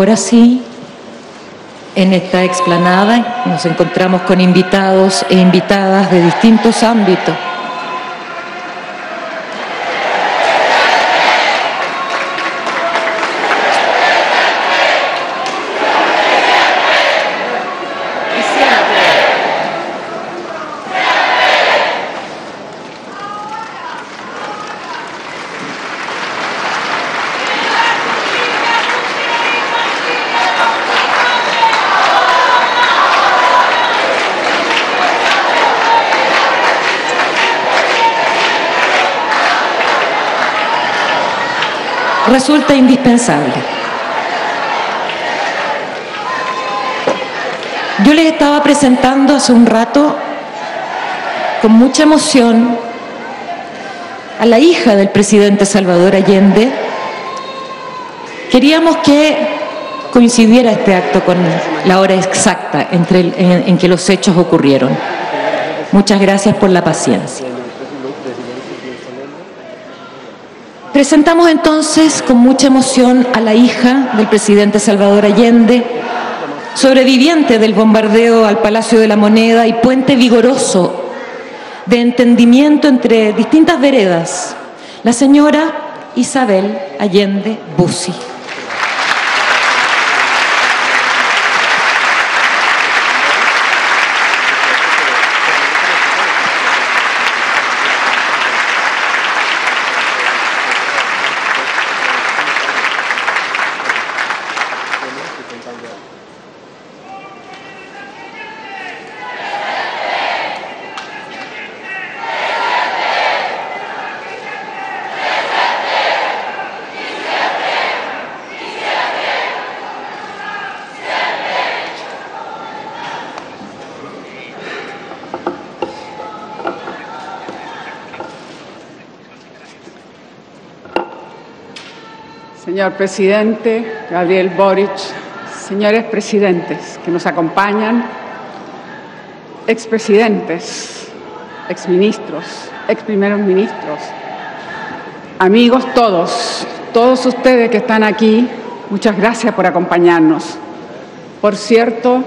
Ahora sí, en esta explanada nos encontramos con invitados e invitadas de distintos ámbitos. Resulta indispensable. Yo les estaba presentando hace un rato, con mucha emoción, a la hija del presidente Salvador Allende. Queríamos que coincidiera este acto con la hora exacta en que los hechos ocurrieron. Muchas gracias por la paciencia. Presentamos entonces con mucha emoción a la hija del presidente Salvador Allende, sobreviviente del bombardeo al Palacio de la Moneda y puente vigoroso de entendimiento entre distintas veredas, la señora Isabel Allende Bussi. Señor presidente Gabriel Boric, señores presidentes que nos acompañan, expresidentes, exministros, exprimeros ministros, amigos todos ustedes que están aquí, muchas gracias por acompañarnos. Por cierto,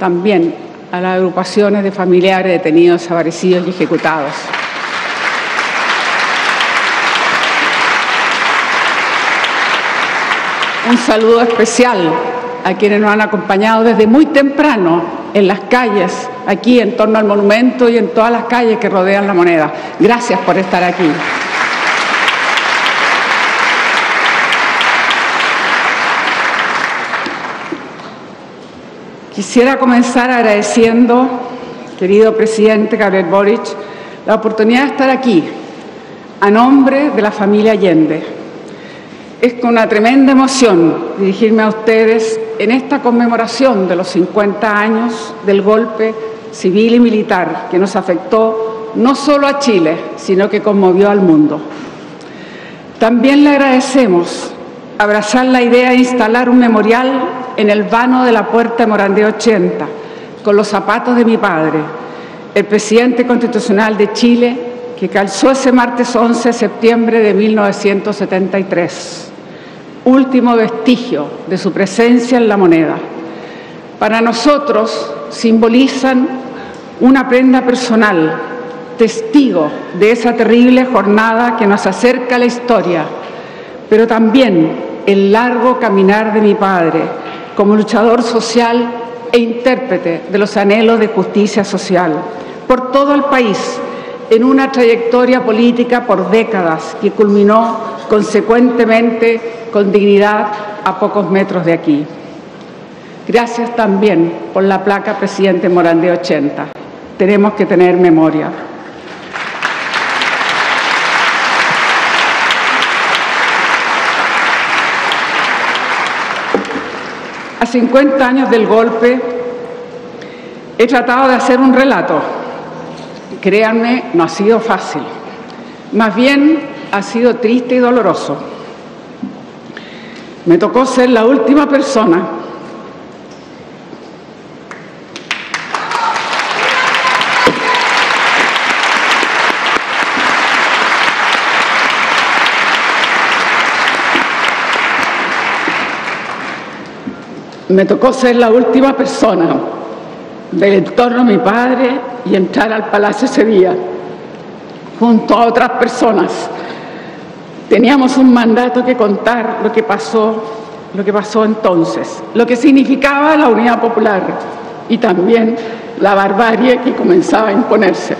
también a las agrupaciones de familiares detenidos, desaparecidos y ejecutados. Un saludo especial a quienes nos han acompañado desde muy temprano en las calles, aquí en torno al monumento y en todas las calles que rodean la Moneda. Gracias por estar aquí. Quisiera comenzar agradeciendo, querido presidente Gabriel Boric, la oportunidad de estar aquí a nombre de la familia Allende. Es con una tremenda emoción dirigirme a ustedes en esta conmemoración de los 50 años del golpe civil y militar que nos afectó no solo a Chile, sino que conmovió al mundo. También le agradecemos abrazar la idea de instalar un memorial en el vano de la Puerta de Morandé 80, con los zapatos de mi padre, el presidente constitucional de Chile, que calzó ese martes 11 de septiembre de 1973. Último vestigio de su presencia en la Moneda. Para nosotros simbolizan una prenda personal, testigo de esa terrible jornada que nos acerca a la historia, pero también el largo caminar de mi padre como luchador social e intérprete de los anhelos de justicia social por todo el país, en una trayectoria política por décadas que culminó consecuentemente con dignidad a pocos metros de aquí. Gracias también por la placa Presidente Morandé 80. Tenemos que tener memoria. A 50 años del golpe, he tratado de hacer un relato. Créanme, no ha sido fácil. Más bien, ha sido triste y doloroso. Me tocó ser la última persona Me tocó ser la última persona del entorno de mi padre y entrar al palacio ese día, junto a otras personas. Teníamos un mandato que contar lo que pasó entonces, lo que significaba la unidad popular y también la barbarie que comenzaba a imponerse.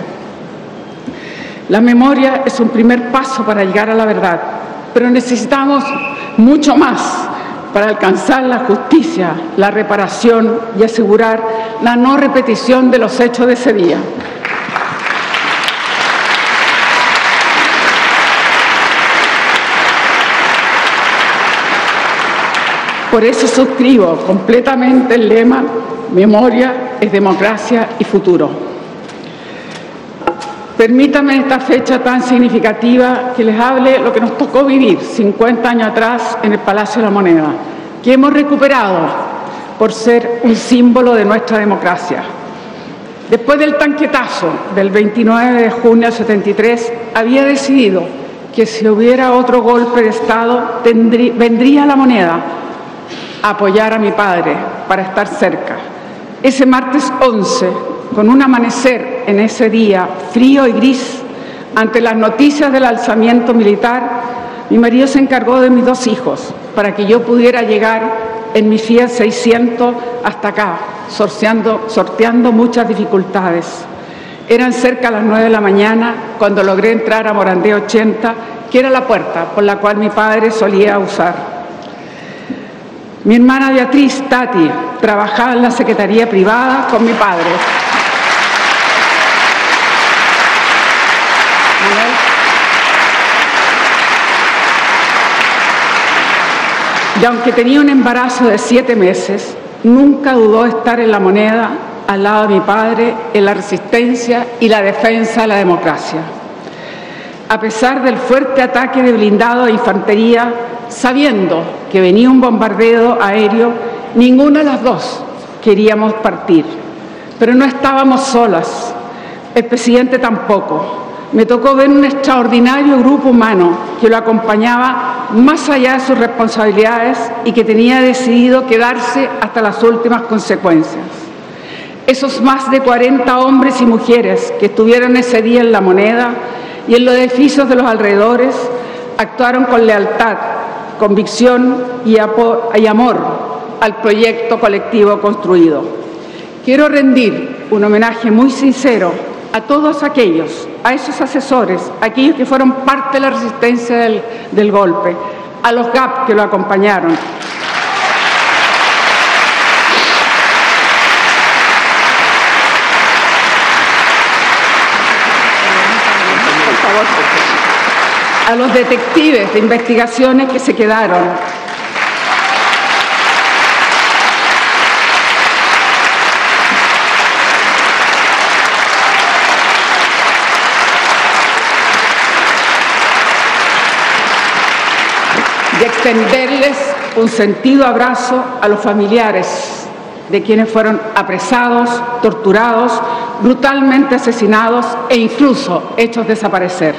La memoria es un primer paso para llegar a la verdad, pero necesitamos mucho más para alcanzar la justicia, la reparación y asegurar la no repetición de los hechos de ese día. Por eso suscribo completamente el lema "Memoria es democracia y futuro". Permítanme en esta fecha tan significativa que les hable lo que nos tocó vivir 50 años atrás en el Palacio de la Moneda, que hemos recuperado por ser un símbolo de nuestra democracia. Después del tanquetazo del 29 de junio del 73, había decidido que si hubiera otro golpe de Estado, vendría a la Moneda a apoyar a mi padre para estar cerca. Ese martes 11, con un amanecer en ese día frío y gris, ante las noticias del alzamiento militar, mi marido se encargó de mis 2 hijos para que yo pudiera llegar en mi Fiat 600 hasta acá, sorteando muchas dificultades. Eran cerca de las 9 de la mañana cuando logré entrar a Morandé 80, que era la puerta por la cual mi padre solía usar. Mi hermana Beatriz, Tati, trabajaba en la secretaría privada con mi padre. Y aunque tenía un embarazo de 7 meses, nunca dudó estar en la Moneda al lado de mi padre en la resistencia y la defensa de la democracia. A pesar del fuerte ataque de blindado e infantería, sabiendo que venía un bombardeo aéreo, ninguna de las dos queríamos partir. Pero no estábamos solas, el presidente tampoco. Me tocó ver un extraordinario grupo humano que lo acompañaba más allá de sus responsabilidades y que tenía decidido quedarse hasta las últimas consecuencias. Esos más de 40 hombres y mujeres que estuvieron ese día en la Moneda y en los edificios de los alrededores actuaron con lealtad, convicción y amor al proyecto colectivo construido. Quiero rendir un homenaje muy sincero a todos aquellos, a esos asesores, a aquellos que fueron parte de la resistencia del golpe, a los GAP que lo acompañaron. Por favor, a los detectives de investigaciones que se quedaron. Y extenderles un sentido abrazo a los familiares de quienes fueron apresados, torturados, brutalmente asesinados e incluso hechos desaparecer.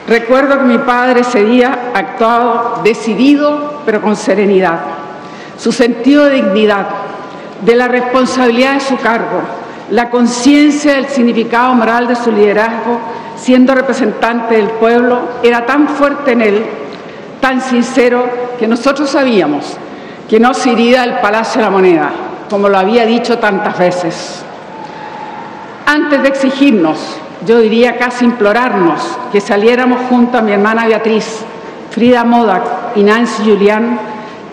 Recuerdo que mi padre ese día actuaba decidido, pero con serenidad. Su sentido de dignidad, de la responsabilidad de su cargo, la conciencia del significado moral de su liderazgo, siendo representante del pueblo, era tan fuerte en él, tan sincero, que nosotros sabíamos que no se iría del Palacio de la Moneda, como lo había dicho tantas veces. Antes de exigirnos, yo diría casi implorarnos, que saliéramos junto a mi hermana Beatriz, Frida Modak y Nancy Julián,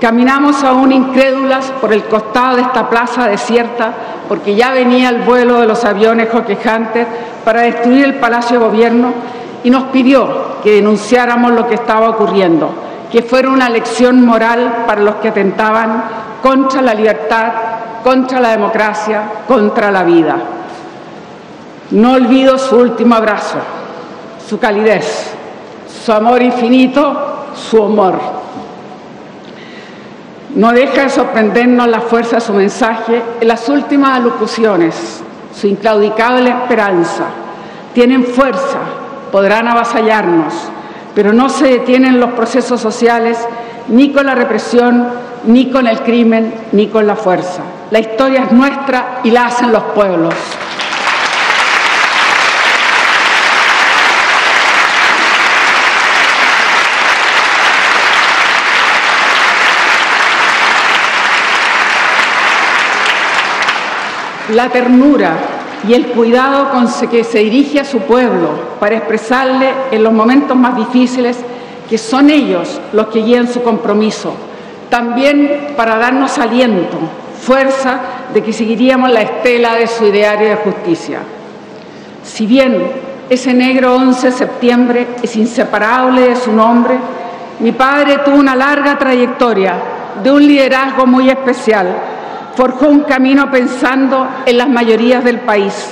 caminamos aún incrédulas por el costado de esta plaza desierta, porque ya venía el vuelo de los aviones coquejantes para destruir el Palacio de Gobierno, y nos pidió que denunciáramos lo que estaba ocurriendo, que fuera una lección moral para los que atentaban contra la libertad, contra la democracia, contra la vida. No olvido su último abrazo, su calidez, su amor infinito, su humor. No deja de sorprendernos la fuerza de su mensaje en las últimas alocuciones, su inclaudicable esperanza. Tienen fuerza, podrán avasallarnos, pero no se detienen los procesos sociales ni con la represión, ni con el crimen, ni con la fuerza. La historia es nuestra y la hacen los pueblos. La ternura y el cuidado con que se dirige a su pueblo para expresarle en los momentos más difíciles que son ellos los que guían su compromiso, también para darnos aliento, fuerza de que seguiríamos la estela de su ideario de justicia. Si bien ese negro 11 de septiembre es inseparable de su nombre, mi padre tuvo una larga trayectoria de un liderazgo muy especial. Forjó un camino pensando en las mayorías del país.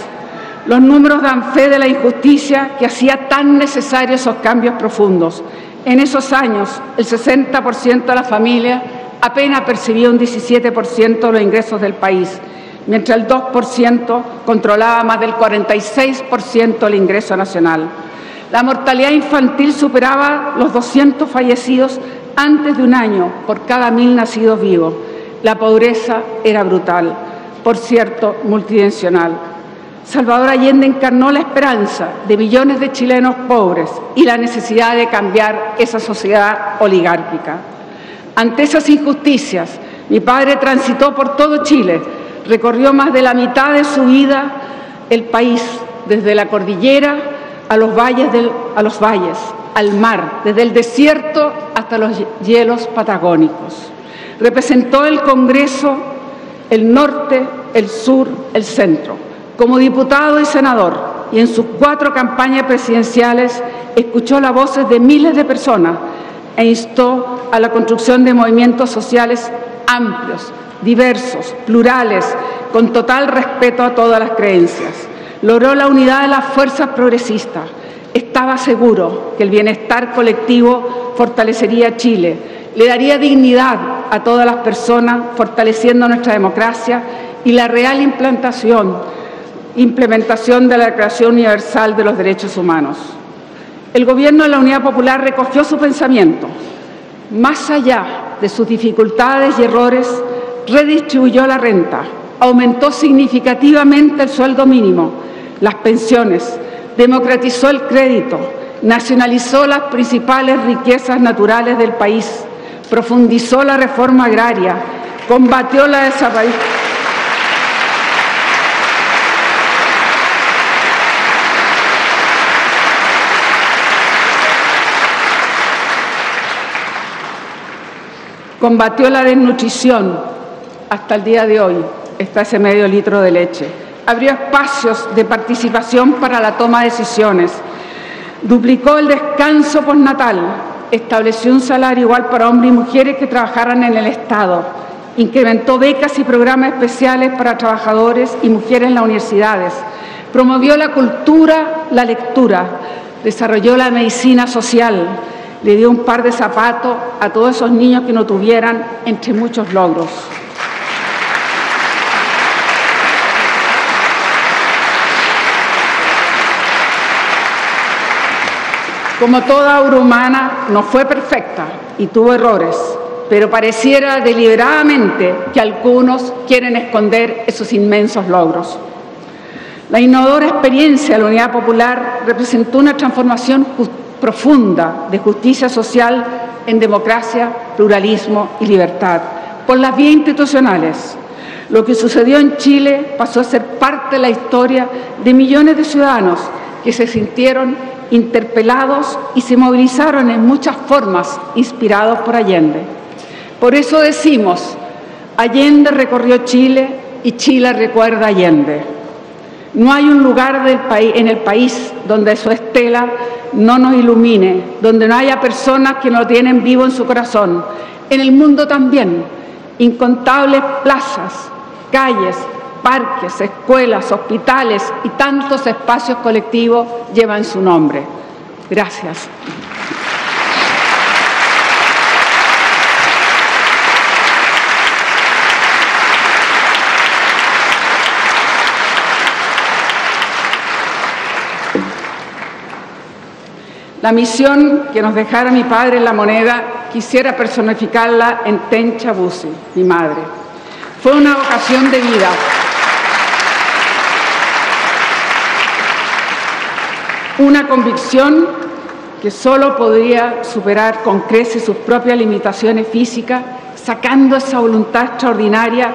Los números dan fe de la injusticia que hacía tan necesarios esos cambios profundos. En esos años, el 60% de la familia apenas percibía un 17% de los ingresos del país, mientras el 2% controlaba más del 46% del ingreso nacional. La mortalidad infantil superaba los 200 fallecidos antes de un año por cada 1000 nacidos vivos. La pobreza era brutal, por cierto, multidimensional. Salvador Allende encarnó la esperanza de millones de chilenos pobres y la necesidad de cambiar esa sociedad oligárquica. Ante esas injusticias, mi padre transitó por todo Chile, recorrió más de la mitad de su vida el país, desde la cordillera a los valles, al mar, desde el desierto hasta los hielos patagónicos. Representó el Congreso, el norte, el sur, el centro. Como diputado y senador, y en sus 4 campañas presidenciales, escuchó las voces de miles de personas e instó a la construcción de movimientos sociales amplios, diversos, plurales, con total respeto a todas las creencias. Logró la unidad de las fuerzas progresistas. Estaba seguro que el bienestar colectivo fortalecería Chile, le daría dignidad a todas las personas, fortaleciendo nuestra democracia y la real implementación de la Declaración Universal de los Derechos Humanos. El Gobierno de la Unidad Popular recogió su pensamiento. Más allá de sus dificultades y errores, redistribuyó la renta, aumentó significativamente el sueldo mínimo, las pensiones, democratizó el crédito, nacionalizó las principales riquezas naturales del país, profundizó la reforma agraria, combatió la desaparición. Combatió la desnutrición, hasta el día de hoy está ese medio litro de leche. Abrió espacios de participación para la toma de decisiones. Duplicó el descanso postnatal. Estableció un salario igual para hombres y mujeres que trabajaran en el Estado. Incrementó becas y programas especiales para trabajadores y mujeres en las universidades. Promovió la cultura, la lectura. Desarrolló la medicina social. Le dio un par de zapatos a todos esos niños que no tuvieran, entre muchos logros. Como toda obra humana, no fue perfecta y tuvo errores, pero pareciera deliberadamente que algunos quieren esconder esos inmensos logros. La innovadora experiencia de la Unidad Popular representó una transformación profunda de justicia social en democracia, pluralismo y libertad, por las vías institucionales. Lo que sucedió en Chile pasó a ser parte de la historia de millones de ciudadanos que se sintieron interpelados y se movilizaron en muchas formas, inspirados por Allende. Por eso decimos, Allende recorrió Chile y Chile recuerda a Allende. No hay un lugar en el país donde su estela no nos ilumine, donde no haya personas que lo tienen vivo en su corazón. En el mundo también, incontables plazas, calles, parques, escuelas, hospitales y tantos espacios colectivos llevan su nombre. Gracias. La misión que nos dejara mi padre en La Moneda, quisiera personificarla en Tencha Bussi, mi madre. Fue una vocación de vida. Una convicción que solo podría superar con creces sus propias limitaciones físicas, sacando esa voluntad extraordinaria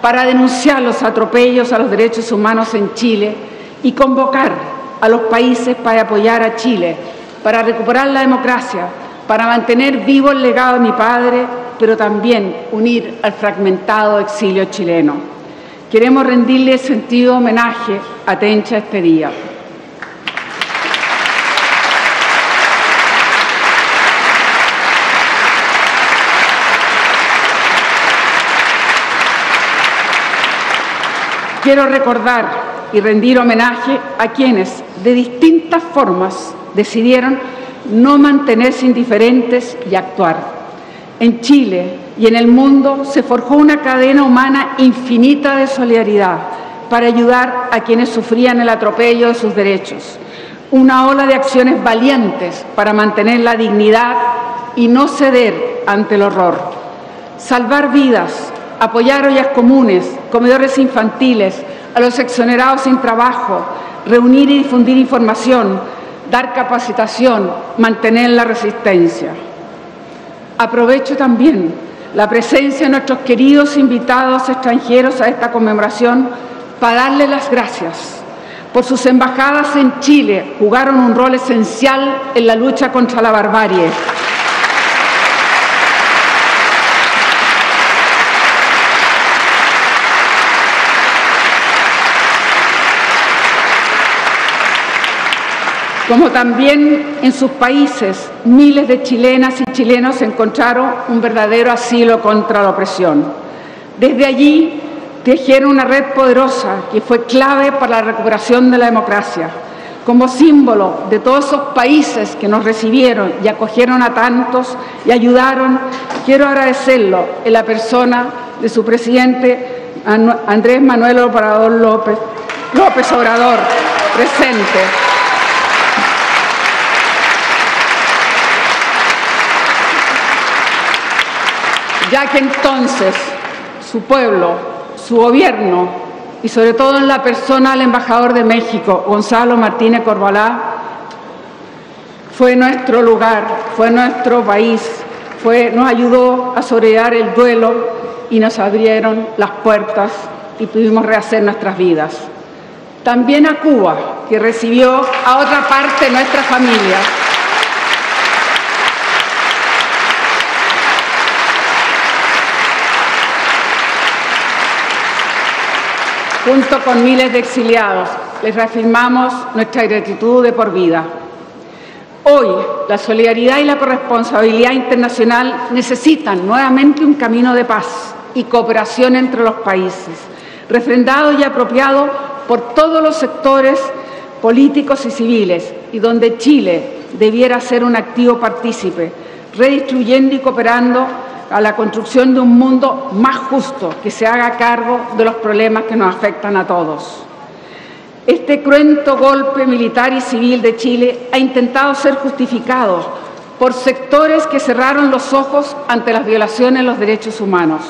para denunciar los atropellos a los derechos humanos en Chile y convocar a los países para apoyar a Chile, para recuperar la democracia, para mantener vivo el legado de mi padre, pero también unir al fragmentado exilio chileno. Queremos rendirle sentido homenaje a Tencha este día. Quiero recordar y rendir homenaje a quienes, de distintas formas, decidieron no mantenerse indiferentes y actuar. En Chile y en el mundo se forjó una cadena humana infinita de solidaridad para ayudar a quienes sufrían el atropello de sus derechos. Una ola de acciones valientes para mantener la dignidad y no ceder ante el horror. Salvar vidas, apoyar ollas comunes, comedores infantiles, a los exonerados sin trabajo, reunir y difundir información, dar capacitación, mantener la resistencia. Aprovecho también la presencia de nuestros queridos invitados extranjeros a esta conmemoración para darles las gracias. Por sus embajadas en Chile jugaron un rol esencial en la lucha contra la barbarie. Como también en sus países, miles de chilenas y chilenos encontraron un verdadero asilo contra la opresión. Desde allí tejieron una red poderosa que fue clave para la recuperación de la democracia. Como símbolo de todos esos países que nos recibieron y acogieron a tantos y ayudaron, quiero agradecerlo en la persona de su presidente Andrés Manuel López Obrador, presente. Ya que entonces su pueblo, su gobierno y sobre todo en la persona del embajador de México, Gonzalo Martínez Corbalá, fue nuestro lugar, fue nuestro país, nos ayudó a sobrellevar el duelo y nos abrieron las puertas y pudimos rehacer nuestras vidas. También a Cuba, que recibió a otra parte de nuestra familia. Junto con miles de exiliados, les reafirmamos nuestra gratitud de por vida. Hoy, la solidaridad y la corresponsabilidad internacional necesitan nuevamente un camino de paz y cooperación entre los países, refrendado y apropiado por todos los sectores políticos y civiles, y donde Chile debiera ser un activo partícipe, redistribuyendo y cooperando a la construcción de un mundo más justo que se haga cargo de los problemas que nos afectan a todos. Este cruento golpe militar y civil de Chile ha intentado ser justificado por sectores que cerraron los ojos ante las violaciones de los derechos humanos.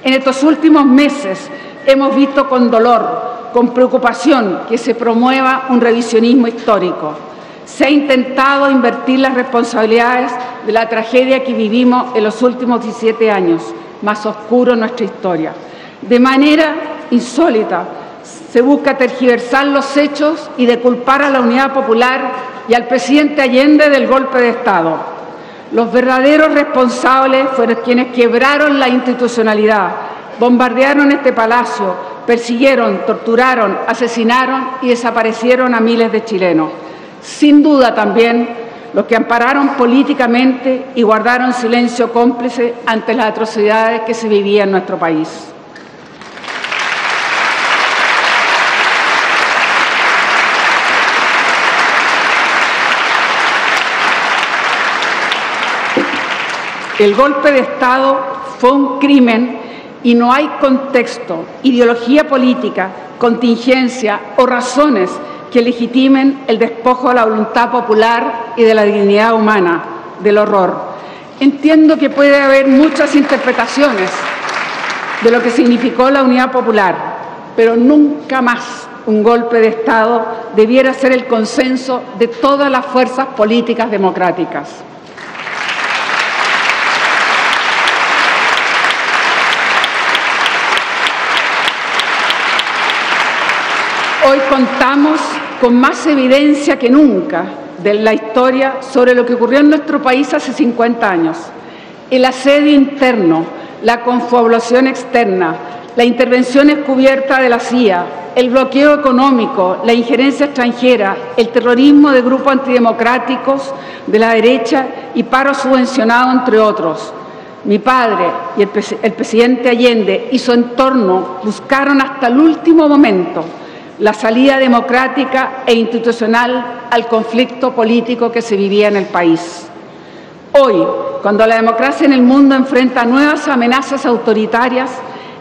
En estos últimos meses hemos visto con dolor, con preocupación, que se promueva un revisionismo histórico. Se ha intentado invertir las responsabilidades de la tragedia que vivimos en los últimos 17 años, más oscuro en nuestra historia. De manera insólita, se busca tergiversar los hechos y de culpar a la Unidad Popular y al presidente Allende del golpe de Estado. Los verdaderos responsables fueron quienes quebraron la institucionalidad, bombardearon este palacio, persiguieron, torturaron, asesinaron y desaparecieron a miles de chilenos. Sin duda también los que ampararon políticamente y guardaron silencio cómplice ante las atrocidades que se vivían en nuestro país. El golpe de Estado fue un crimen y no hay contexto, ideología política, contingencia o razones que legitimen el despojo de la voluntad popular y de la dignidad humana, del horror. Entiendo que puede haber muchas interpretaciones de lo que significó la unidad popular, pero nunca más un golpe de Estado debiera ser el consenso de todas las fuerzas políticas democráticas. Hoy contamos con más evidencia que nunca de la historia sobre lo que ocurrió en nuestro país hace 50 años. El asedio interno, la confabulación externa, la intervención encubierta de la CIA, el bloqueo económico, la injerencia extranjera, el terrorismo de grupos antidemocráticos de la derecha y paro subvencionado, entre otros. Mi padre y el presidente Allende y su entorno buscaron hasta el último momento la salida democrática e institucional al conflicto político que se vivía en el país. Hoy, cuando la democracia en el mundo enfrenta nuevas amenazas autoritarias,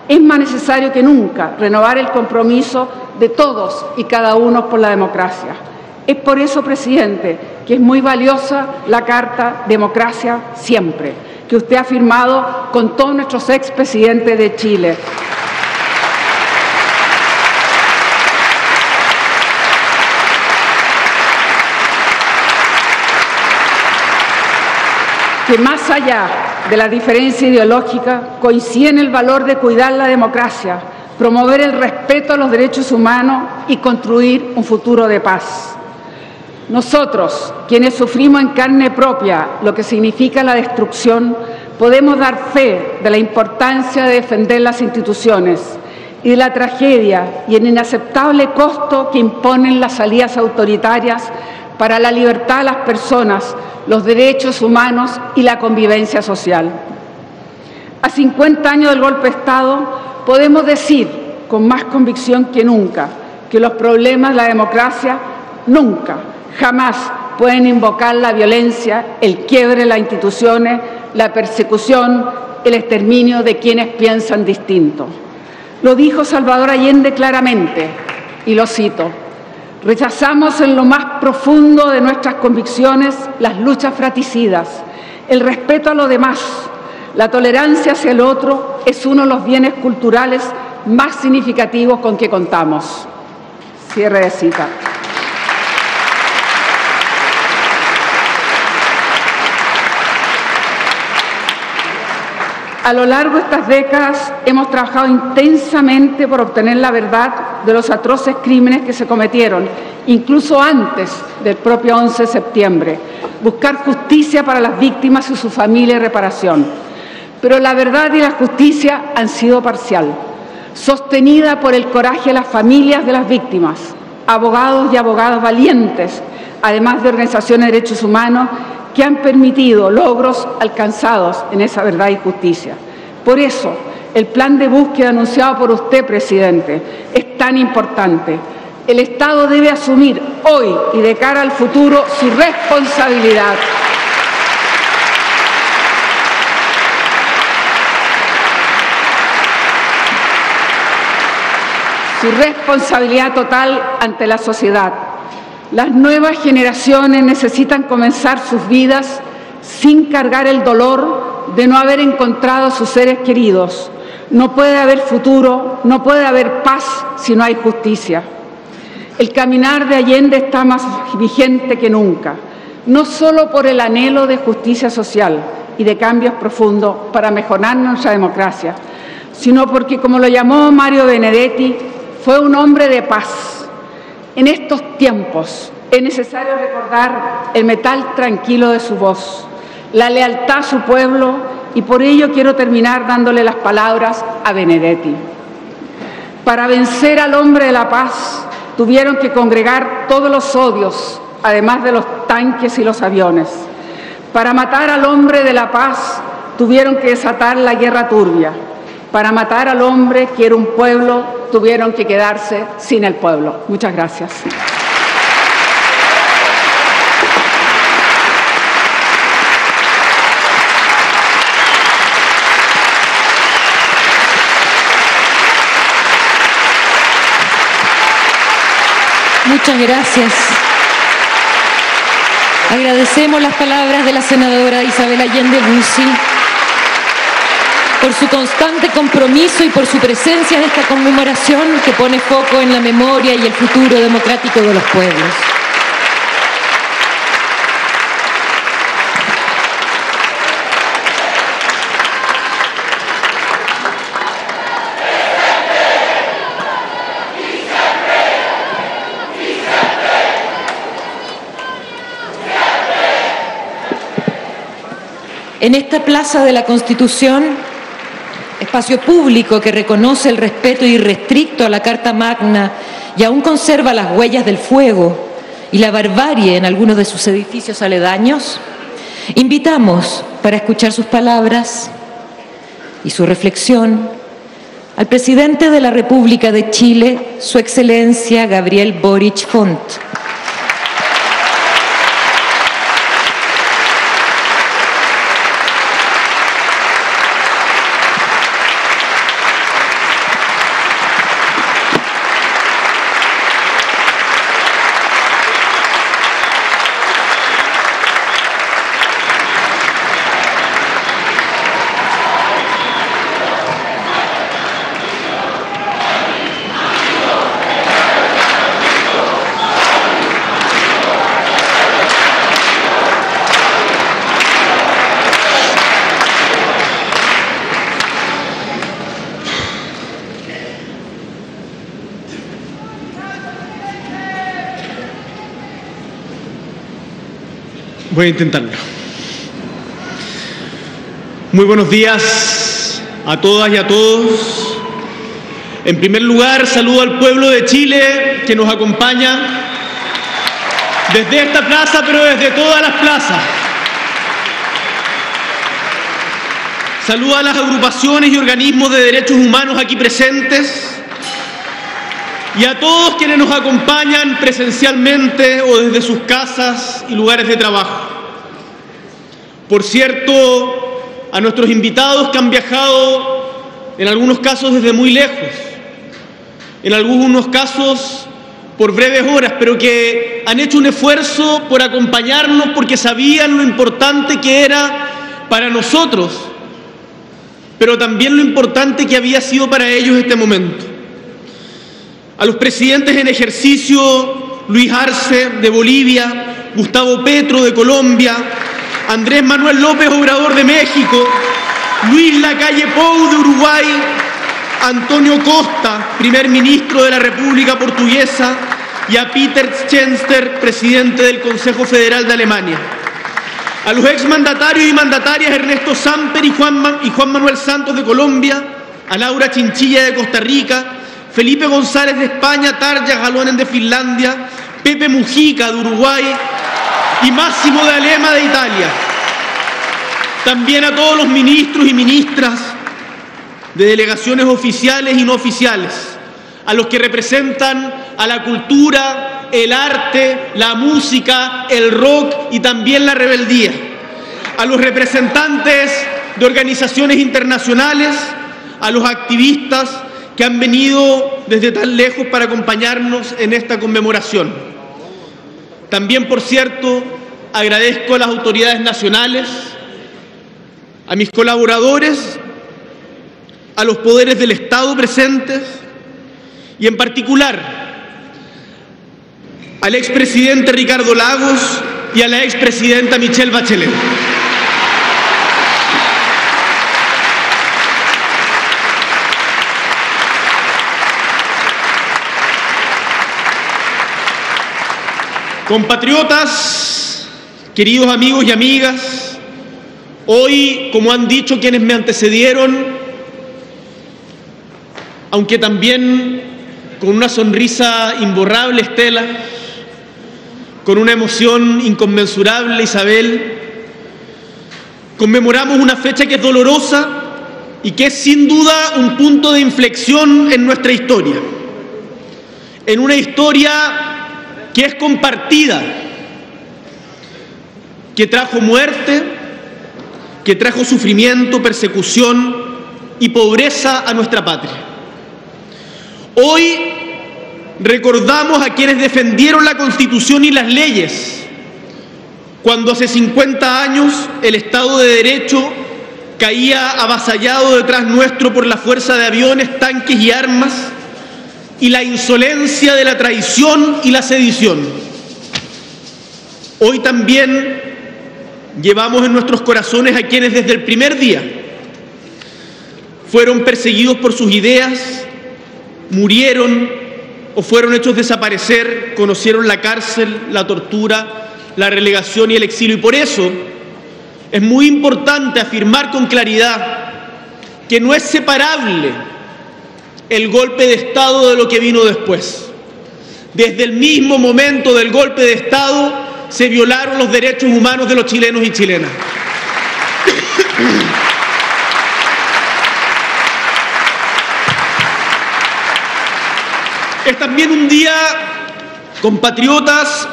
es más necesario que nunca renovar el compromiso de todos y cada uno por la democracia. Es por eso, presidente, que es muy valiosa la Carta Democracia Siempre, que usted ha firmado con todos nuestros expresidentes de Chile. Que más allá de la diferencia ideológica coincide en el valor de cuidar la democracia, promover el respeto a los derechos humanos y construir un futuro de paz. Nosotros, quienes sufrimos en carne propia lo que significa la destrucción, podemos dar fe de la importancia de defender las instituciones y de la tragedia y el inaceptable costo que imponen las salidas autoritarias para la libertad de las personas, los derechos humanos y la convivencia social. A 50 años del golpe de Estado, podemos decir con más convicción que nunca que los problemas de la democracia nunca, jamás pueden invocar la violencia, el quiebre de las instituciones, la persecución, el exterminio de quienes piensan distinto. Lo dijo Salvador Allende claramente, y lo cito: rechazamos en lo más profundo de nuestras convicciones las luchas fratricidas, el respeto a los demás, la tolerancia hacia el otro es uno de los bienes culturales más significativos con que contamos. Cierre de cita. A lo largo de estas décadas hemos trabajado intensamente por obtener la verdad de los atroces crímenes que se cometieron, incluso antes del propio 11 de septiembre, buscar justicia para las víctimas y su familia y reparación. Pero la verdad y la justicia han sido parcial, sostenida por el coraje de las familias de las víctimas, abogados y abogadas valientes, además de organizaciones de derechos humanos, que han permitido logros alcanzados en esa verdad y justicia. Por eso, el plan de búsqueda anunciado por usted, presidente, es tan importante. El Estado debe asumir hoy y de cara al futuro su responsabilidad. Su responsabilidad total ante la sociedad. Las nuevas generaciones necesitan comenzar sus vidas sin cargar el dolor de no haber encontrado a sus seres queridos. No puede haber futuro, no puede haber paz si no hay justicia. El caminar de Allende está más vigente que nunca, no solo por el anhelo de justicia social y de cambios profundos para mejorar nuestra democracia, sino porque, como lo llamó Mario Benedetti, fue un hombre de paz. En estos tiempos es necesario recordar el metal tranquilo de su voz, la lealtad a su pueblo, y por ello quiero terminar dándole las palabras a Benedetti. Para vencer al hombre de la paz tuvieron que congregar todos los odios, además de los tanques y los aviones. Para matar al hombre de la paz tuvieron que desatar la guerra turbia. Para matar al hombre que era un pueblo, tuvieron que quedarse sin el pueblo. Muchas gracias. Muchas gracias. Agradecemos las palabras de la senadora Isabel Allende Bussi por su constante compromiso y por su presencia en esta conmemoración que pone foco en la memoria y el futuro democrático de los pueblos. En esta Plaza de la Constitución, espacio público que reconoce el respeto irrestricto a la Carta Magna y aún conserva las huellas del fuego y la barbarie en algunos de sus edificios aledaños, invitamos para escuchar sus palabras y su reflexión al presidente de la República de Chile, Su Excelencia Gabriel Boric Font. Voy a intentarlo. Muy buenos días a todas y a todos. En primer lugar, saludo al pueblo de Chile que nos acompaña desde esta plaza, pero desde todas las plazas. Saludo a las agrupaciones y organismos de derechos humanos aquí presentes y a todos quienes nos acompañan presencialmente o desde sus casas y lugares de trabajo. Por cierto, a nuestros invitados que han viajado, en algunos casos desde muy lejos, en algunos casos por breves horas, pero que han hecho un esfuerzo por acompañarnos porque sabían lo importante que era para nosotros, pero también lo importante que había sido para ellos este momento. A los presidentes en ejercicio, Luis Arce de Bolivia, Gustavo Petro de Colombia, Andrés Manuel López Obrador de México, Luis Lacalle Pou de Uruguay, Antonio Costa, primer ministro de la República Portuguesa, y a Peter Tschenster, presidente del Consejo Federal de Alemania. A los exmandatarios y mandatarias Ernesto Samper y Juan Manuel Santos de Colombia, a Laura Chinchilla de Costa Rica, Felipe González de España, Tarja Halonen de Finlandia, Pepe Mujica de Uruguay y Máximo de Alema de Italia. También a todos los ministros y ministras de delegaciones oficiales y no oficiales, a los que representan a la cultura, el arte, la música, el rock y también la rebeldía, a los representantes de organizaciones internacionales, a los activistas que han venido desde tan lejos para acompañarnos en esta conmemoración. También, por cierto, agradezco a las autoridades nacionales, a mis colaboradores, a los poderes del Estado presentes y en particular al expresidente Ricardo Lagos y a la expresidenta Michelle Bachelet. Compatriotas, queridos amigos y amigas, hoy, como han dicho quienes me antecedieron, aunque también con una sonrisa imborrable Estela, con una emoción inconmensurable Isabel, conmemoramos una fecha que es dolorosa y que es sin duda un punto de inflexión en nuestra historia, en una historia que es compartida, que trajo muerte, que trajo sufrimiento, persecución y pobreza a nuestra patria. Hoy recordamos a quienes defendieron la Constitución y las leyes, cuando hace 50 años el Estado de Derecho caía avasallado detrás nuestro por la fuerza de aviones, tanques y armas, y la insolencia de la traición y la sedición. Hoy también llevamos en nuestros corazones a quienes desde el primer día fueron perseguidos por sus ideas, murieron o fueron hechos desaparecer, conocieron la cárcel, la tortura, la relegación y el exilio. Y por eso es muy importante afirmar con claridad que no es separable el golpe de Estado de lo que vino después. Desde el mismo momento del golpe de Estado se violaron los derechos humanos de los chilenos y chilenas. Es también un día, compatriotas,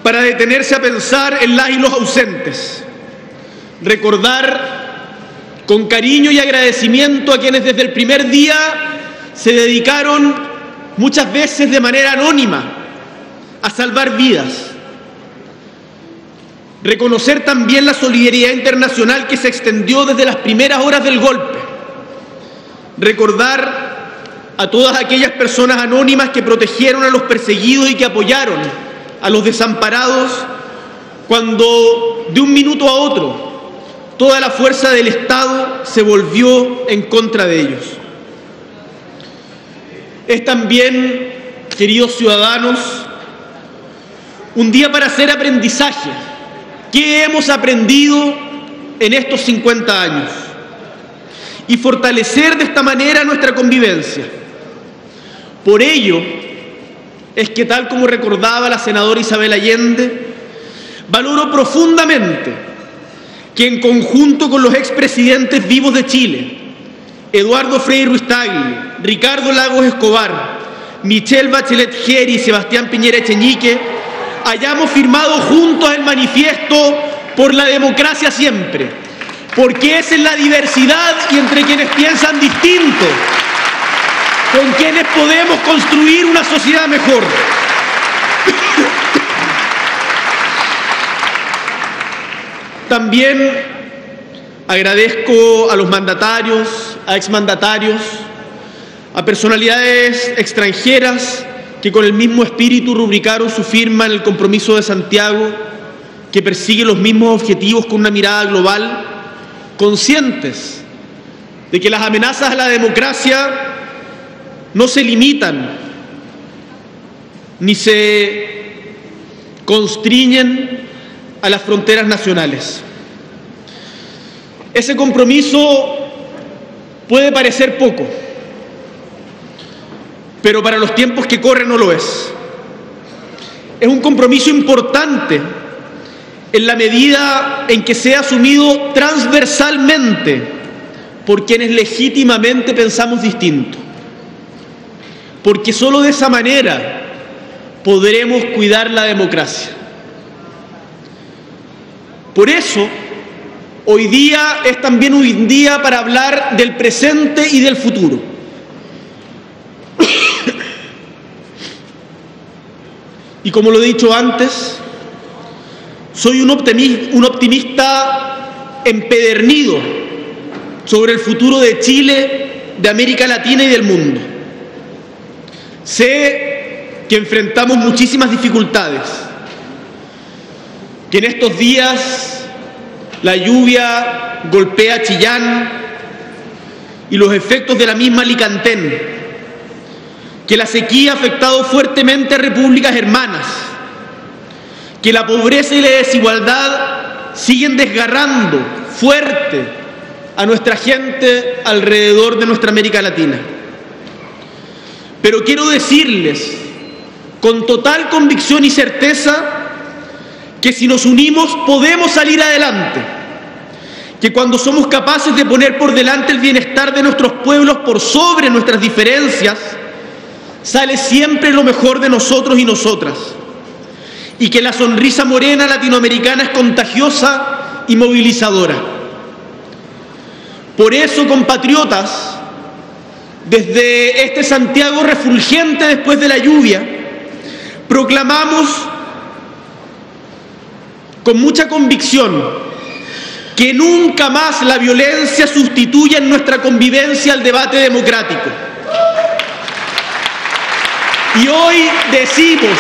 para detenerse a pensar en las y los ausentes. Recordar con cariño y agradecimiento a quienes desde el primer día se dedicaron, muchas veces de manera anónima, a salvar vidas. Reconocer también la solidaridad internacional que se extendió desde las primeras horas del golpe. Recordar a todas aquellas personas anónimas que protegieron a los perseguidos y que apoyaron a los desamparados cuando de un minuto a otro toda la fuerza del Estado se volvió en contra de ellos. Es también, queridos ciudadanos, un día para hacer aprendizaje. ¿Qué hemos aprendido en estos 50 años? Y fortalecer de esta manera nuestra convivencia. Por ello es que, tal como recordaba la senadora Isabel Allende, valoro profundamente que en conjunto con los expresidentes vivos de Chile, Eduardo Frei Ruiz-Tagle, Ricardo Lagos Escobar, Michelle Bachelet Geri y Sebastián Piñera Echeñique, hayamos firmado juntos el manifiesto por la democracia siempre, porque es en la diversidad y entre quienes piensan distinto con quienes podemos construir una sociedad mejor. También agradezco a los mandatarios, a exmandatarios, a personalidades extranjeras que con el mismo espíritu rubricaron su firma en el Compromiso de Santiago, que persigue los mismos objetivos con una mirada global, conscientes de que las amenazas a la democracia no se limitan ni se constriñen a las fronteras nacionales. Ese compromiso puede parecer poco, pero para los tiempos que corren no lo es. Es un compromiso importante en la medida en que sea asumido transversalmente por quienes legítimamente pensamos distinto, porque solo de esa manera podremos cuidar la democracia. Por eso, hoy día es también un día para hablar del presente y del futuro. Y como lo he dicho antes, soy un optimista empedernido sobre el futuro de Chile, de América Latina y del mundo. Sé que enfrentamos muchísimas dificultades, que en estos días la lluvia golpea Chillán y los efectos de la misma Licantén, que la sequía ha afectado fuertemente a repúblicas hermanas, que la pobreza y la desigualdad siguen desgarrando fuerte a nuestra gente alrededor de nuestra América Latina. Pero quiero decirles con total convicción y certeza que si nos unimos podemos salir adelante, que cuando somos capaces de poner por delante el bienestar de nuestros pueblos por sobre nuestras diferencias, sale siempre lo mejor de nosotros y nosotras, y que la sonrisa morena latinoamericana es contagiosa y movilizadora. Por eso, compatriotas, desde este Santiago refulgente después de la lluvia, proclamamos con mucha convicción que nunca más la violencia sustituya en nuestra convivencia al debate democrático. Y hoy decimos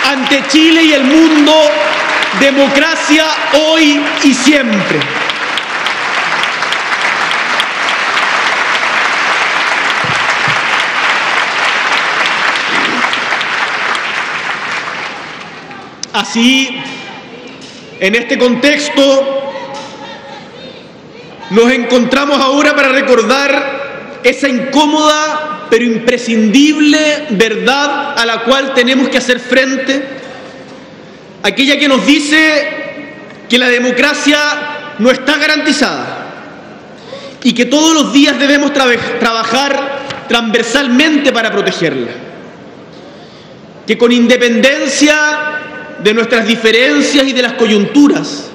ante Chile y el mundo: democracia hoy y siempre. Así, en este contexto, nos encontramos ahora para recordar esa incómoda pero imprescindible verdad a la cual tenemos que hacer frente, aquella que nos dice que la democracia no está garantizada y que todos los días debemos trabajar transversalmente para protegerla, que con independencia de nuestras diferencias y de las coyunturas,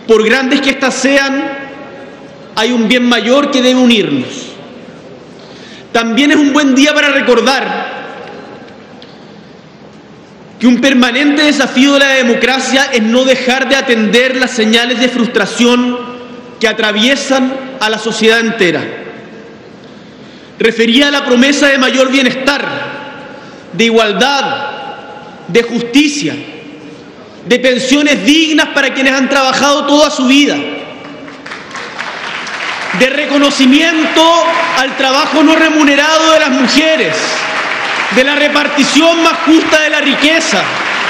por grandes que éstas sean, hay un bien mayor que debe unirnos. También es un buen día para recordar que un permanente desafío de la democracia es no dejar de atender las señales de frustración que atraviesan a la sociedad entera. Refería a la promesa de mayor bienestar, de igualdad, de justicia, de pensiones dignas para quienes han trabajado toda su vida, de reconocimiento al trabajo no remunerado de las mujeres, de la repartición más justa de la riqueza,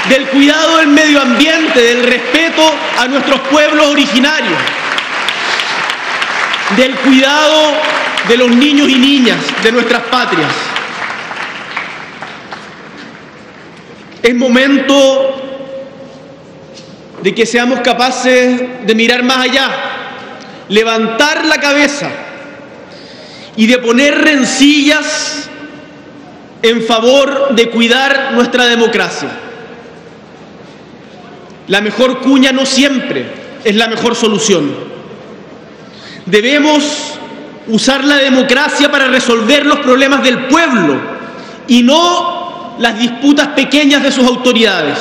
del cuidado del medio ambiente, del respeto a nuestros pueblos originarios, del cuidado de los niños y niñas de nuestras patrias. Es momento de que seamos capaces de mirar más allá, levantar la cabeza y de poner rencillas en favor de cuidar nuestra democracia. La mejor cuña no siempre es la mejor solución. Debemos usar la democracia para resolver los problemas del pueblo y no las disputas pequeñas de sus autoridades.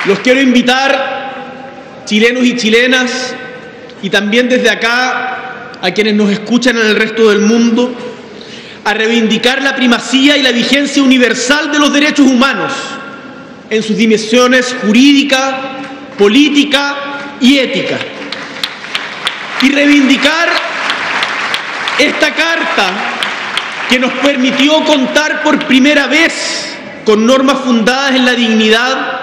Los quiero invitar, chilenos y chilenas, y también desde acá a quienes nos escuchan en el resto del mundo, a reivindicar la primacía y la vigencia universal de los derechos humanos en sus dimensiones jurídica, política y ética. Y reivindicar esta carta que nos permitió contar por primera vez con normas fundadas en la dignidad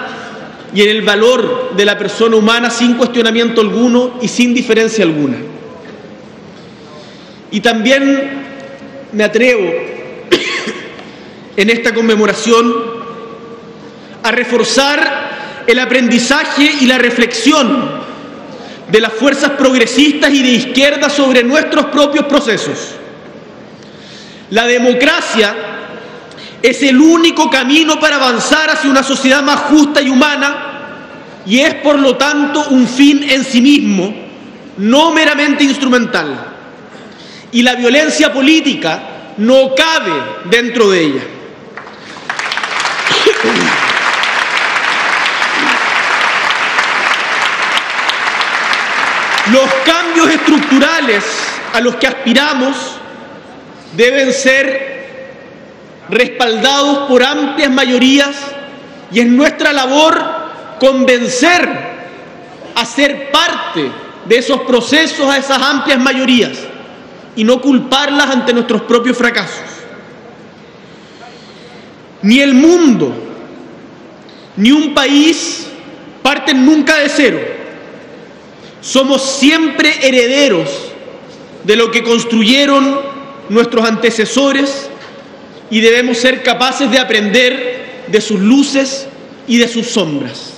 y en el valor de la persona humana sin cuestionamiento alguno y sin diferencia alguna. Y también me atrevo en esta conmemoración a reforzar el aprendizaje y la reflexión de las fuerzas progresistas y de izquierda sobre nuestros propios procesos. La democracia es el único camino para avanzar hacia una sociedad más justa y humana y es, por lo tanto, un fin en sí mismo, no meramente instrumental. Y la violencia política no cabe dentro de ella. Los cambios estructurales a los que aspiramos deben ser respaldados por amplias mayorías y es nuestra labor convencer a ser parte de esos procesos a esas amplias mayorías y no culparlas ante nuestros propios fracasos. Ni el mundo ni un país parten nunca de cero. Somos siempre herederos de lo que construyeron nuestros antecesores y debemos ser capaces de aprender de sus luces y de sus sombras.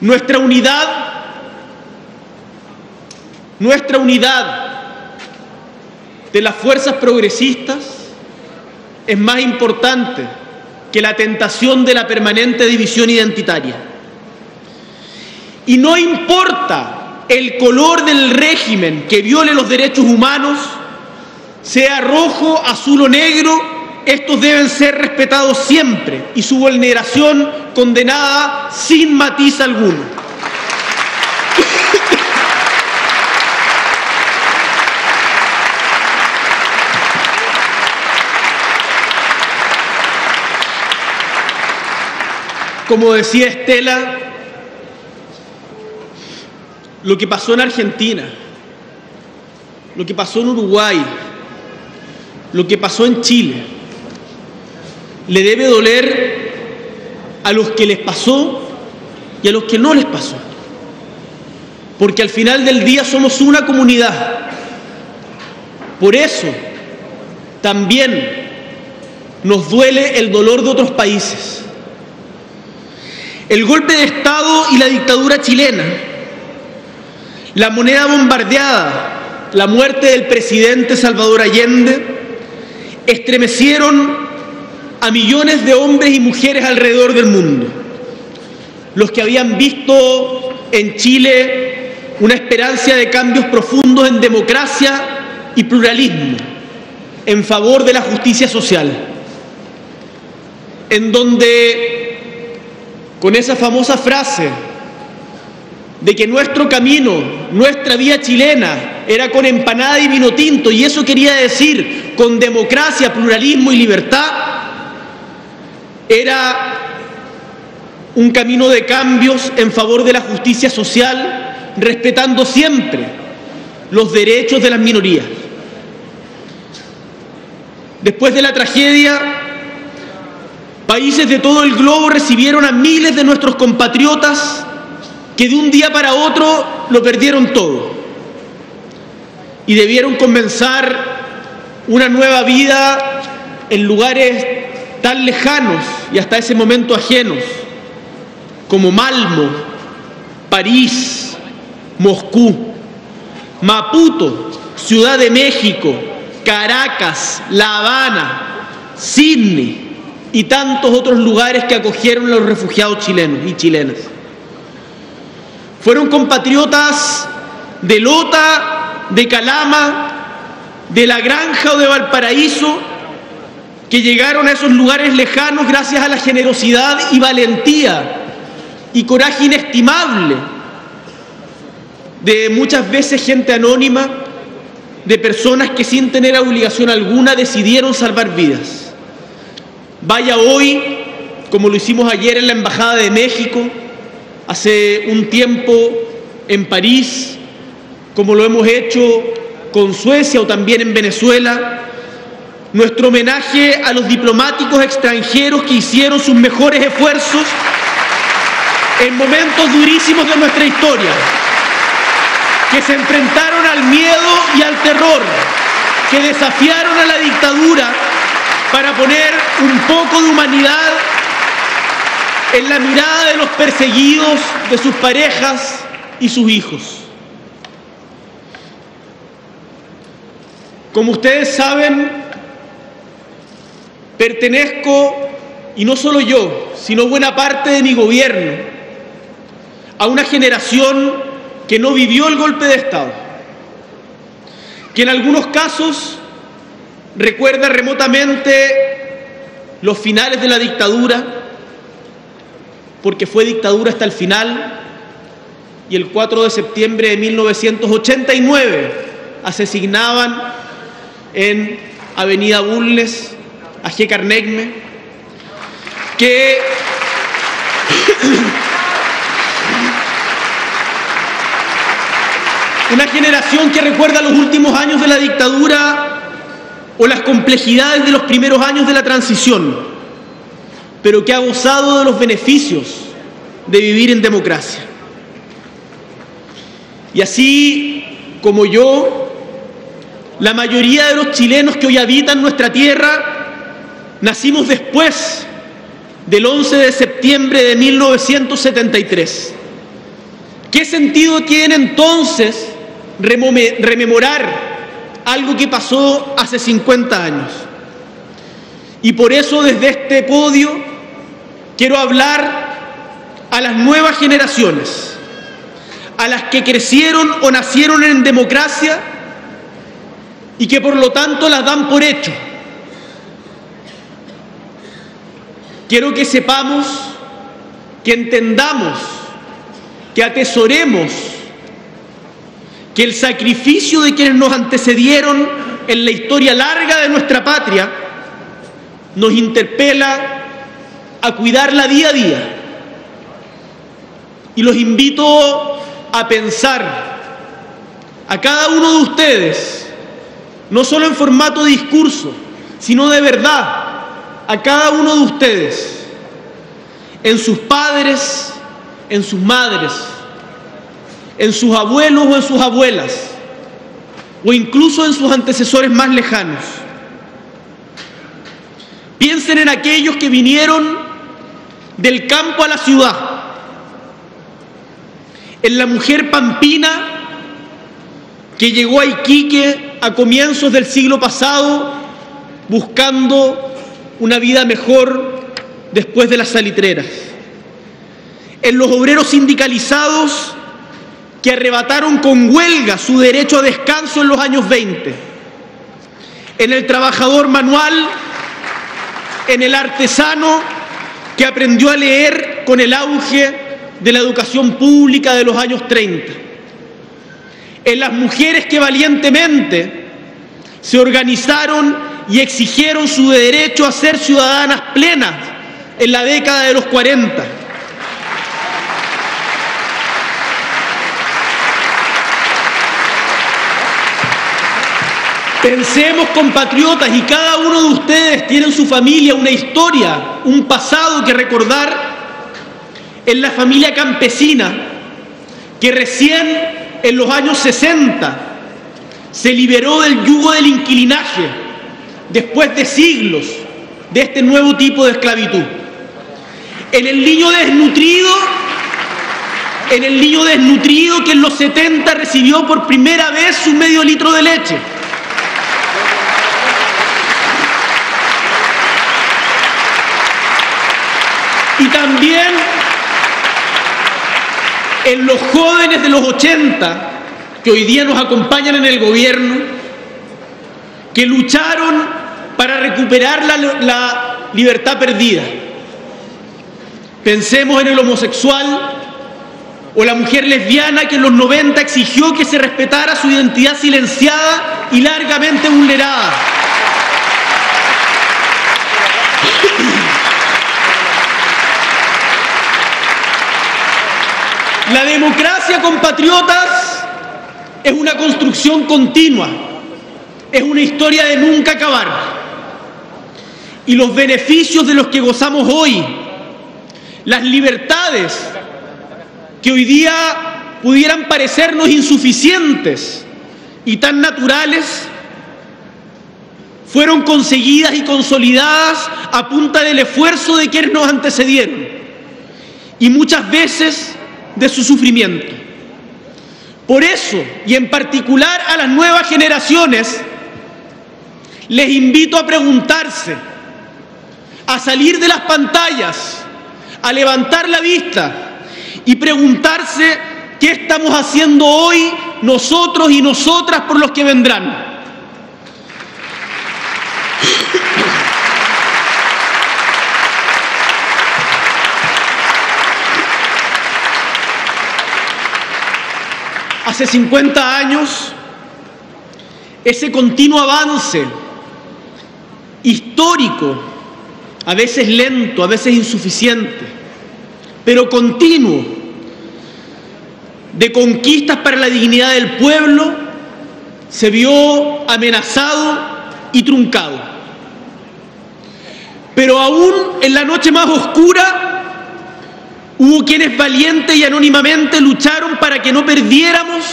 Nuestra unidad de las fuerzas progresistas es más importante que la tentación de la permanente división identitaria. Y no importa el color del régimen que viole los derechos humanos, sea rojo, azul o negro, estos deben ser respetados siempre y su vulneración condenada sin matiz alguno. Como decía Estela, lo que pasó en Argentina, lo que pasó en Uruguay, lo que pasó en Chile, le debe doler a los que les pasó y a los que no les pasó. Porque al final del día somos una comunidad. Por eso también nos duele el dolor de otros países. El golpe de Estado y la dictadura chilena, la moneda bombardeada, la muerte del presidente Salvador Allende, estremecieron a millones de hombres y mujeres alrededor del mundo. Los que habían visto en Chile una esperanza de cambios profundos en democracia y pluralismo, en favor de la justicia social, en donde con esa famosa frase de que nuestro camino, nuestra vía chilena era con empanada y vino tinto, y eso quería decir con democracia, pluralismo y libertad, era un camino de cambios en favor de la justicia social, respetando siempre los derechos de las minorías. Después de la tragedia, países de todo el globo recibieron a miles de nuestros compatriotas que de un día para otro lo perdieron todo y debieron comenzar una nueva vida en lugares tan lejanos y hasta ese momento ajenos como Malmo, París, Moscú, Maputo, Ciudad de México, Caracas, La Habana, Sydney y tantos otros lugares que acogieron a los refugiados chilenos y chilenas. Fueron compatriotas de Lota, de Calama, de La Granja o de Valparaíso, que llegaron a esos lugares lejanos gracias a la generosidad y valentía y coraje inestimable de muchas veces gente anónima, de personas que sin tener obligación alguna decidieron salvar vidas. Vaya hoy, como lo hicimos ayer en la Embajada de México, hace un tiempo en París, como lo hemos hecho con Suecia o también en Venezuela, nuestro homenaje a los diplomáticos extranjeros que hicieron sus mejores esfuerzos en momentos durísimos de nuestra historia, que se enfrentaron al miedo y al terror, que desafiaron a la dictadura para poner un poco de humanidad en la mirada de los perseguidos, de sus parejas y sus hijos. Como ustedes saben, pertenezco, y no solo yo, sino buena parte de mi gobierno, a una generación que no vivió el golpe de Estado, que en algunos casos recuerda remotamente los finales de la dictadura, porque fue dictadura hasta el final, y el 4 de septiembre de 1989 asesinaban en Avenida Bulnes a G. Carnegie, que una generación que recuerda los últimos años de la dictadura o las complejidades de los primeros años de la transición, pero que ha gozado de los beneficios de vivir en democracia. Y así como yo, la mayoría de los chilenos que hoy habitan nuestra tierra nacimos después del 11 de septiembre de 1973. ¿Qué sentido tiene entonces rememorar algo que pasó hace 50 años? Y por eso desde este podio quiero hablar a las nuevas generaciones, a las que crecieron o nacieron en democracia y que por lo tanto las dan por hecho. Quiero que sepamos, que entendamos, que atesoremos que el sacrificio de quienes nos antecedieron en la historia larga de nuestra patria nos interpela a cuidarla día a día. Y los invito a pensar a cada uno de ustedes, no solo en formato de discurso, sino de verdad, a cada uno de ustedes, en sus padres, en sus madres, en sus abuelos o en sus abuelas, o incluso en sus antecesores más lejanos. Piensen en aquellos que vinieron del campo a la ciudad, en la mujer pampina que llegó a Iquique a comienzos del siglo pasado buscando una vida mejor después de las salitreras, en los obreros sindicalizados que arrebataron con huelga su derecho a descanso en los años 20, en el trabajador manual, en el artesano que aprendió a leer con el auge de la educación pública de los años 30, en las mujeres que valientemente se organizaron y exigieron su derecho a ser ciudadanas plenas en la década de los 40. Pensemos, compatriotas, y cada uno de ustedes tiene en su familia una historia, un pasado que recordar, en la familia campesina que recién en los años 60 se liberó del yugo del inquilinaje después de siglos de este nuevo tipo de esclavitud. En el niño desnutrido que en los 70 recibió por primera vez su medio litro de leche. Y también en los jóvenes de los 80, que hoy día nos acompañan en el gobierno, que lucharon para recuperar la libertad perdida. Pensemos en el homosexual o la mujer lesbiana que en los 90 exigió que se respetara su identidad silenciada y largamente vulnerada. La democracia, compatriotas, es una construcción continua, es una historia de nunca acabar. Y los beneficios de los que gozamos hoy, las libertades que hoy día pudieran parecernos insuficientes y tan naturales, fueron conseguidas y consolidadas a punta del esfuerzo de quienes nos antecedieron y muchas veces de su sufrimiento. Por eso, y en particular a las nuevas generaciones, les invito a preguntarse, a salir de las pantallas, a levantar la vista y preguntarse qué estamos haciendo hoy nosotros y nosotras por los que vendrán. Hace 50 años, ese continuo avance histórico, a veces lento, a veces insuficiente, pero continuo, de conquistas para la dignidad del pueblo, se vio amenazado y truncado. Pero aún en la noche más oscura, hubo quienes valiente y anónimamente lucharon para que no perdiéramos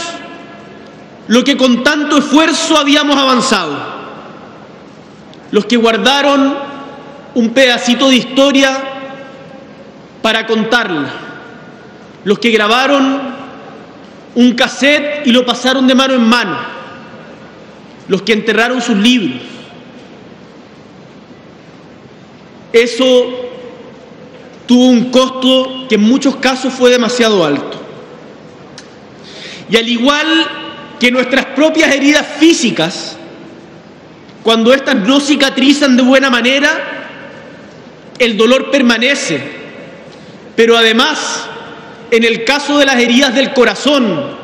lo que con tanto esfuerzo habíamos avanzado. Los que guardaron un pedacito de historia para contarla. Los que grabaron un cassette y lo pasaron de mano en mano. Los que enterraron sus libros. tuvo un costo que en muchos casos fue demasiado alto. Y al igual que nuestras propias heridas físicas, cuando éstas no cicatrizan de buena manera, el dolor permanece. Pero además, en el caso de las heridas del corazón,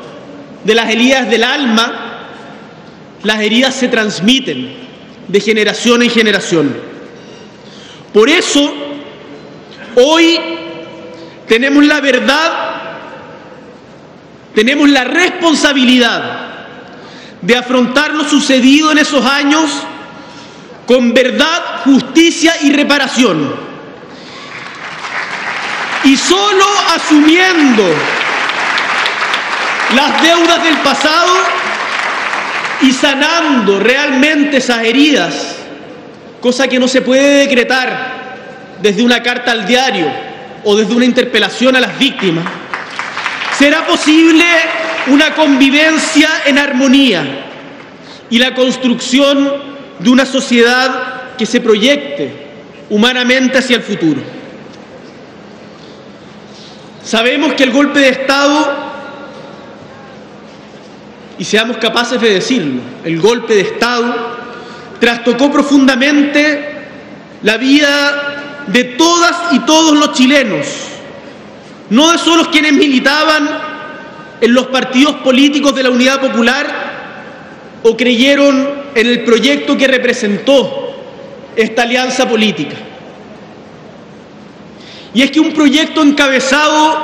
de las heridas del alma, las heridas se transmiten de generación en generación. Por eso, hoy tenemos la verdad, tenemos la responsabilidad de afrontar lo sucedido en esos años con verdad, justicia y reparación. Y solo asumiendo las deudas del pasado y sanando realmente esas heridas, cosa que no se puede decretar desde una carta al diario o desde una interpelación a las víctimas, será posible una convivencia en armonía y la construcción de una sociedad que se proyecte humanamente hacia el futuro. Sabemos que el golpe de Estado, y seamos capaces de decirlo, el golpe de Estado trastocó profundamente la vida de todas y todos los chilenos, no de solo quienes militaban en los partidos políticos de la Unidad Popular o creyeron en el proyecto que representó esta alianza política. Y es que un proyecto encabezado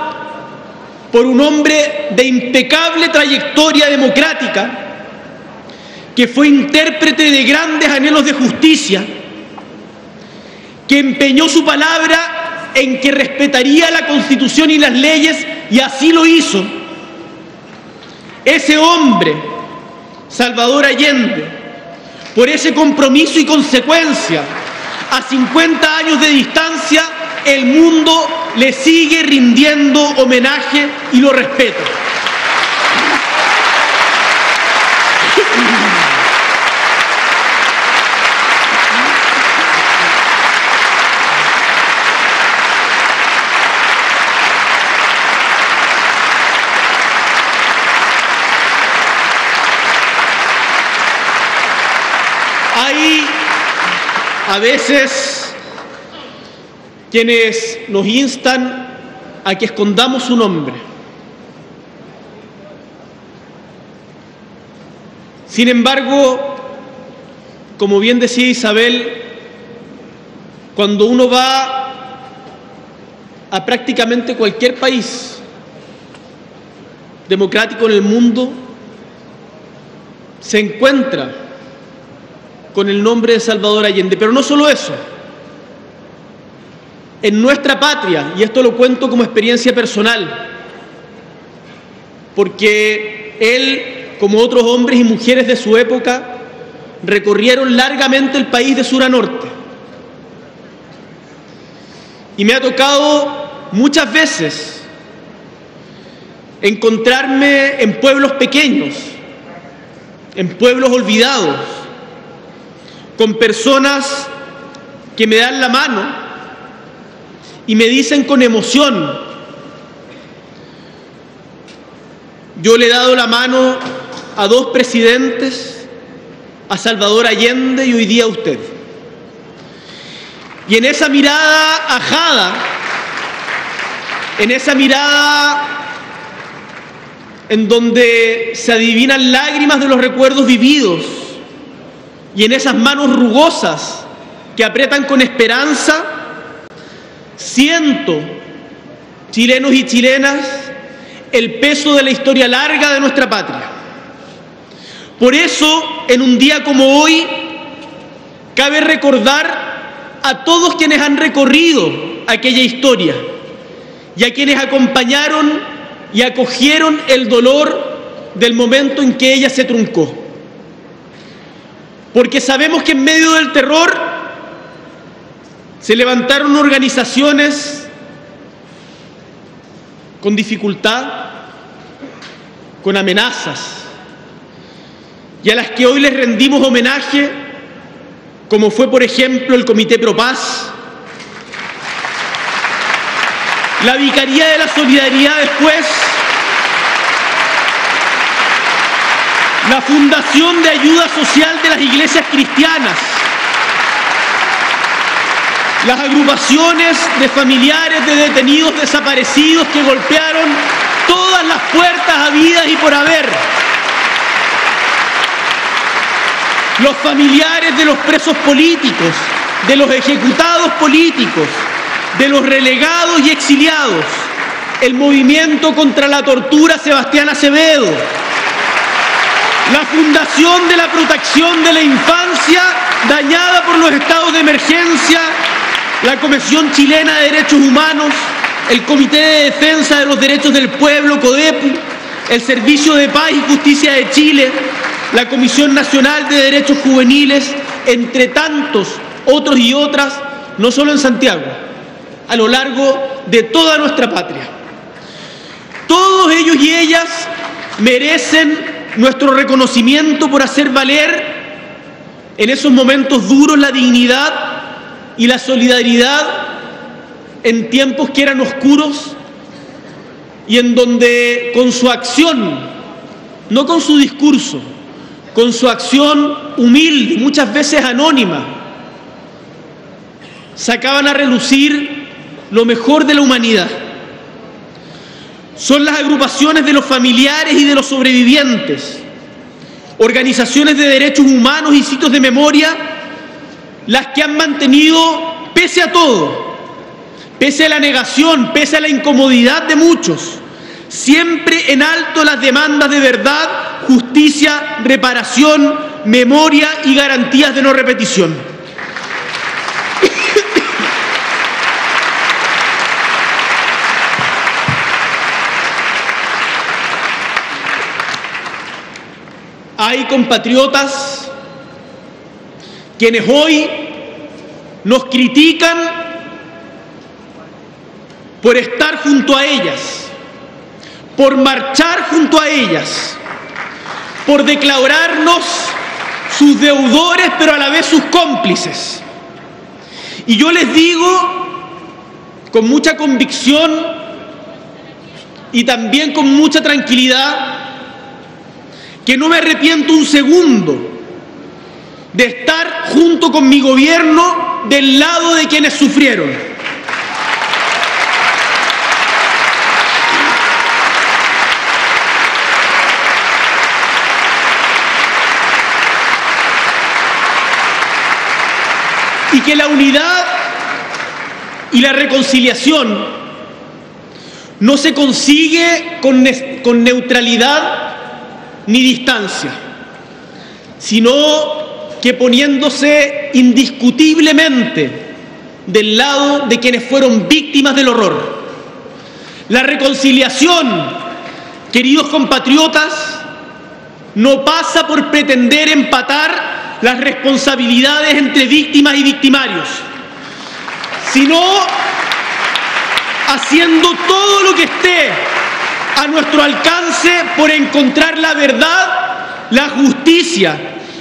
por un hombre de impecable trayectoria democrática, que fue intérprete de grandes anhelos de justicia, que empeñó su palabra en que respetaría la Constitución y las leyes, y así lo hizo. Ese hombre, Salvador Allende, por ese compromiso y consecuencia, a 50 años de distancia, el mundo le sigue rindiendo homenaje y lo respeta. Hay a veces quienes nos instan a que escondamos su nombre. Sin embargo, como bien decía Isabel, cuando uno va a prácticamente cualquier país democrático en el mundo, se encuentra con el nombre de Salvador Allende. Pero no solo eso. En nuestra patria, y esto lo cuento como experiencia personal, porque él, como otros hombres y mujeres de su época, recorrieron largamente el país de sur a norte. Y me ha tocado muchas veces encontrarme en pueblos pequeños, en pueblos olvidados, con personas que me dan la mano y me dicen con emoción: yo le he dado la mano a 2 presidentes, a Salvador Allende y hoy día a usted. Y en esa mirada ajada, en esa mirada en donde se adivinan lágrimas de los recuerdos vividos, y en esas manos rugosas que aprietan con esperanza, siento, chilenos y chilenas, el peso de la historia larga de nuestra patria. Por eso, en un día como hoy, cabe recordar a todos quienes han recorrido aquella historia y a quienes acompañaron y acogieron el dolor del momento en que ella se truncó. Porque sabemos que en medio del terror se levantaron organizaciones con dificultad, con amenazas, y a las que hoy les rendimos homenaje, como fue por ejemplo el Comité Pro Paz, la Vicaría de la Solidaridad después, la Fundación de Ayuda Social de las Iglesias Cristianas, las agrupaciones de familiares de detenidos desaparecidos que golpearon todas las puertas habidas y por haber, los familiares de los presos políticos, de los ejecutados políticos, de los relegados y exiliados, el movimiento contra la tortura Sebastián Acevedo, la Fundación de la Protección de la Infancia dañada por los estados de emergencia, la Comisión Chilena de Derechos Humanos, el Comité de Defensa de los Derechos del Pueblo, CODEPU, el Servicio de Paz y Justicia de Chile, la Comisión Nacional de Derechos Juveniles, entre tantos otros y otras, no solo en Santiago, a lo largo de toda nuestra patria. Todos ellos y ellas merecen nuestro reconocimiento por hacer valer en esos momentos duros la dignidad y la solidaridad en tiempos que eran oscuros y en donde con su acción, no con su discurso, con su acción humilde, muchas veces anónima, sacaban a relucir lo mejor de la humanidad. Son las agrupaciones de los familiares y de los sobrevivientes, organizaciones de derechos humanos y sitios de memoria, las que han mantenido, pese a todo, pese a la negación, pese a la incomodidad de muchos, siempre en alto las demandas de verdad, justicia, reparación, memoria y garantías de no repetición. Hay compatriotas quienes hoy nos critican por estar junto a ellas, por marchar junto a ellas, por declararnos sus deudores pero a la vez sus cómplices. Y yo les digo con mucha convicción y también con mucha tranquilidad que no me arrepiento un segundo de estar junto con mi gobierno del lado de quienes sufrieron. Y que la unidad y la reconciliación no se consigue con neutralidad ni distancia, sino que poniéndose indiscutiblemente del lado de quienes fueron víctimas del horror. La reconciliación, queridos compatriotas, no pasa por pretender empatar las responsabilidades entre víctimas y victimarios, sino haciendo todo lo que esté a nuestro alcance por encontrar la verdad, la justicia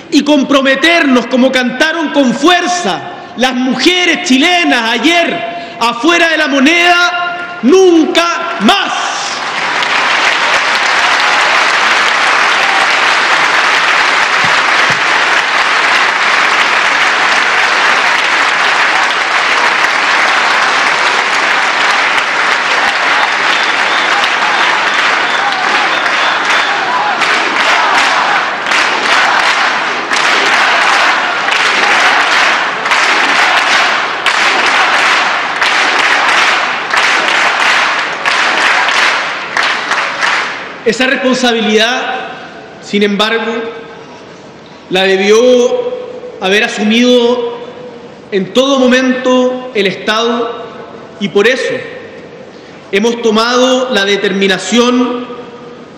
y comprometernos, como cantaron con fuerza las mujeres chilenas ayer afuera de la Moneda, nunca más. Esa responsabilidad, sin embargo, la debió haber asumido en todo momento el Estado y por eso hemos tomado la determinación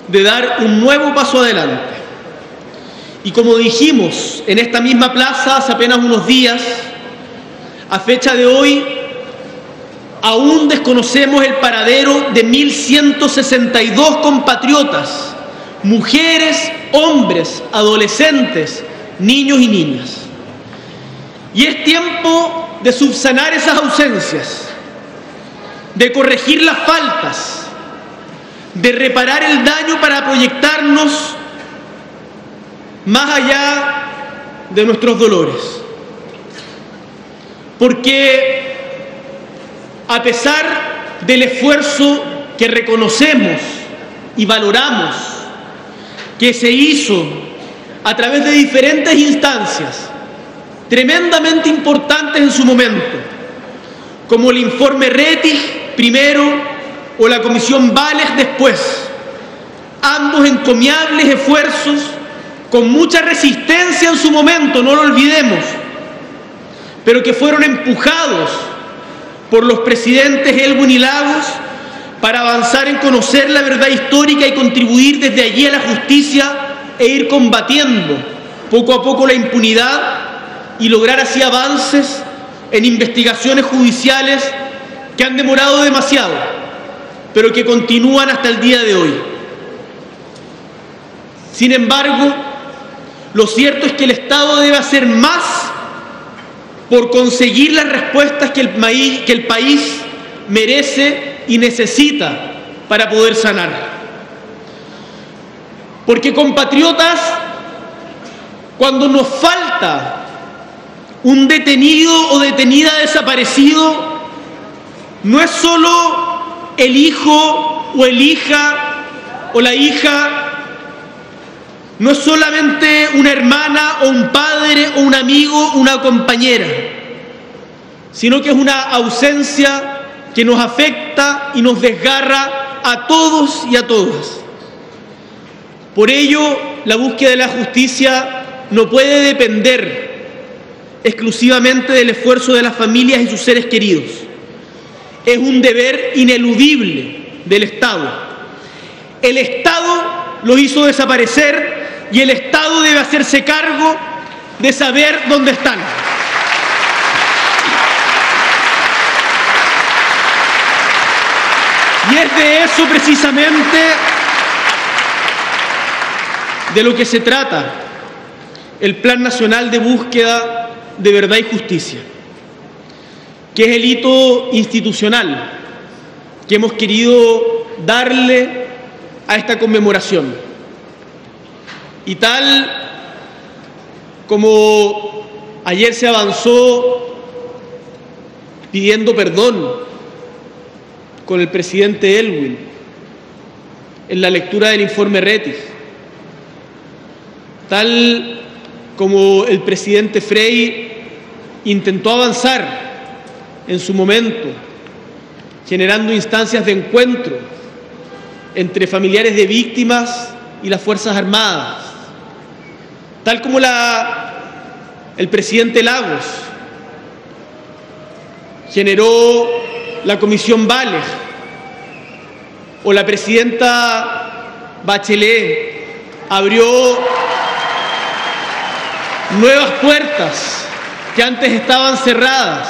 de dar un nuevo paso adelante. Y como dijimos en esta misma plaza hace apenas unos días, a fecha de hoy, aún desconocemos el paradero de 1.162 compatriotas, mujeres, hombres, adolescentes, niños y niñas. Y es tiempo de subsanar esas ausencias, de corregir las faltas, de reparar el daño para proyectarnos más allá de nuestros dolores. Porque a pesar del esfuerzo que reconocemos y valoramos que se hizo a través de diferentes instancias tremendamente importantes en su momento, como el informe Rettig primero o la Comisión Valech después, ambos encomiables esfuerzos con mucha resistencia en su momento, no lo olvidemos, pero que fueron empujados por los presidentes Elwin y Lagos para avanzar en conocer la verdad histórica y contribuir desde allí a la justicia e ir combatiendo poco a poco la impunidad y lograr así avances en investigaciones judiciales que han demorado demasiado, pero que continúan hasta el día de hoy. Sin embargo, lo cierto es que el Estado debe hacer más por conseguir las respuestas que el país merece y necesita para poder sanar. Porque, compatriotas, cuando nos falta un detenido o detenida desaparecido, no es solo el hijo o el hija o la hija, no es solamente una hermana o un padre o un amigo o una compañera, sino que es una ausencia que nos afecta y nos desgarra a todos y a todas. Por ello, la búsqueda de la justicia no puede depender exclusivamente del esfuerzo de las familias y sus seres queridos. Es un deber ineludible del Estado. El Estado los hizo desaparecer y el Estado debe hacerse cargo de saber dónde están. Y es de eso precisamente de lo que se trata el Plan Nacional de Búsqueda de Verdad y Justicia, que es el hito institucional que hemos querido darle a esta conmemoración. Y tal como ayer se avanzó pidiendo perdón con el presidente Elwin en la lectura del informe Rettig, tal como el presidente Frey intentó avanzar en su momento, generando instancias de encuentro entre familiares de víctimas y las Fuerzas Armadas, tal como el presidente Lagos generó la Comisión Valech, o la presidenta Bachelet abrió nuevas puertas que antes estaban cerradas,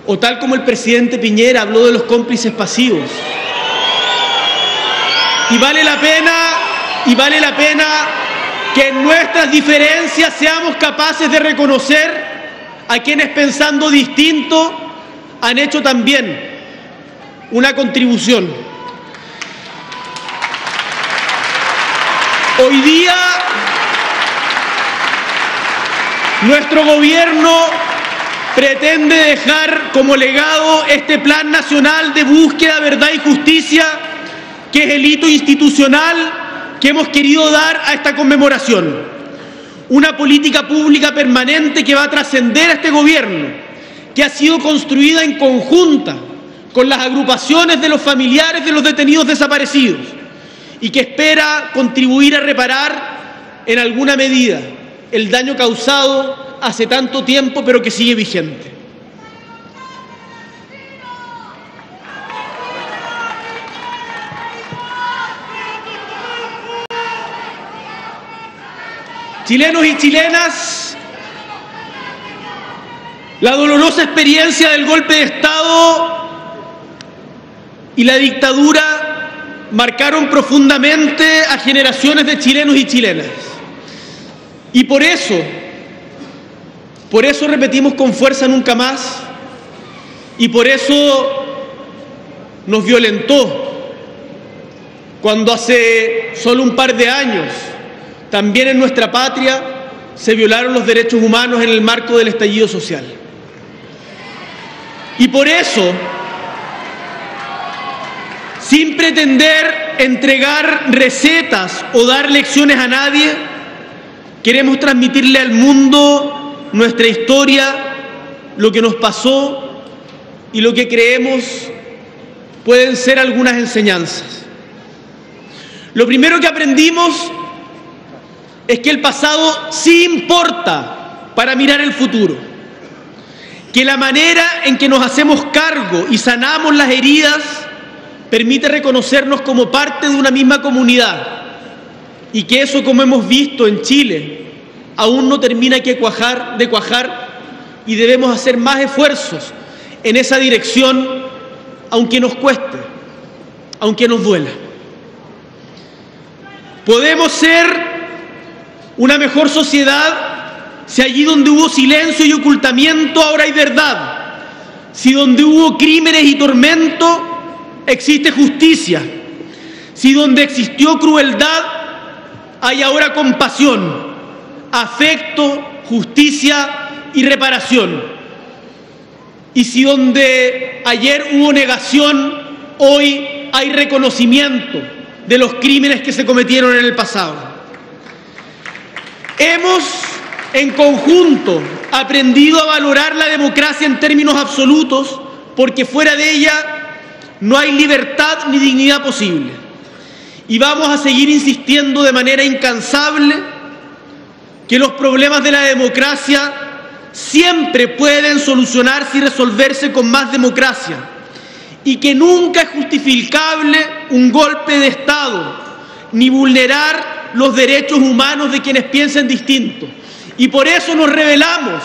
o tal como el presidente Piñera habló de los cómplices pasivos. Y vale la pena que en nuestras diferencias seamos capaces de reconocer a quienes, pensando distinto, han hecho también una contribución. Hoy día nuestro gobierno pretende dejar como legado este Plan Nacional de Búsqueda, Verdad y Justicia, que es el hito institucional que hemos querido dar a esta conmemoración. Una política pública permanente que va a trascender a este gobierno, que ha sido construida en conjunta con las agrupaciones de los familiares de los detenidos desaparecidos y que espera contribuir a reparar en alguna medida el daño causado hace tanto tiempo, pero que sigue vigente. Chilenos y chilenas, la dolorosa experiencia del golpe de Estado y la dictadura marcaron profundamente a generaciones de chilenos y chilenas. Y por eso repetimos con fuerza nunca más, y por eso nos violentó cuando hace solo un par de años también en nuestra patria se violaron los derechos humanos en el marco del estallido social. Y por eso, sin pretender entregar recetas o dar lecciones a nadie, queremos transmitirle al mundo nuestra historia, lo que nos pasó y lo que creemos pueden ser algunas enseñanzas. Lo primero que aprendimos es que el pasado sí importa para mirar el futuro, que la manera en que nos hacemos cargo y sanamos las heridas permite reconocernos como parte de una misma comunidad y que eso, como hemos visto en Chile, aún no termina de cuajar y debemos hacer más esfuerzos en esa dirección, aunque nos cueste, aunque nos duela. Podemos ser una mejor sociedad si allí donde hubo silencio y ocultamiento ahora hay verdad, si donde hubo crímenes y tormento existe justicia, si donde existió crueldad hay ahora compasión, afecto, justicia y reparación, y si donde ayer hubo negación, hoy hay reconocimiento de los crímenes que se cometieron en el pasado. Hemos en conjunto aprendido a valorar la democracia en términos absolutos, porque fuera de ella no hay libertad ni dignidad posible. Y vamos a seguir insistiendo de manera incansable que los problemas de la democracia siempre pueden solucionarse y resolverse con más democracia, y que nunca es justificable un golpe de Estado, ni vulnerar los derechos humanos de quienes piensen distinto. Y por eso nos rebelamos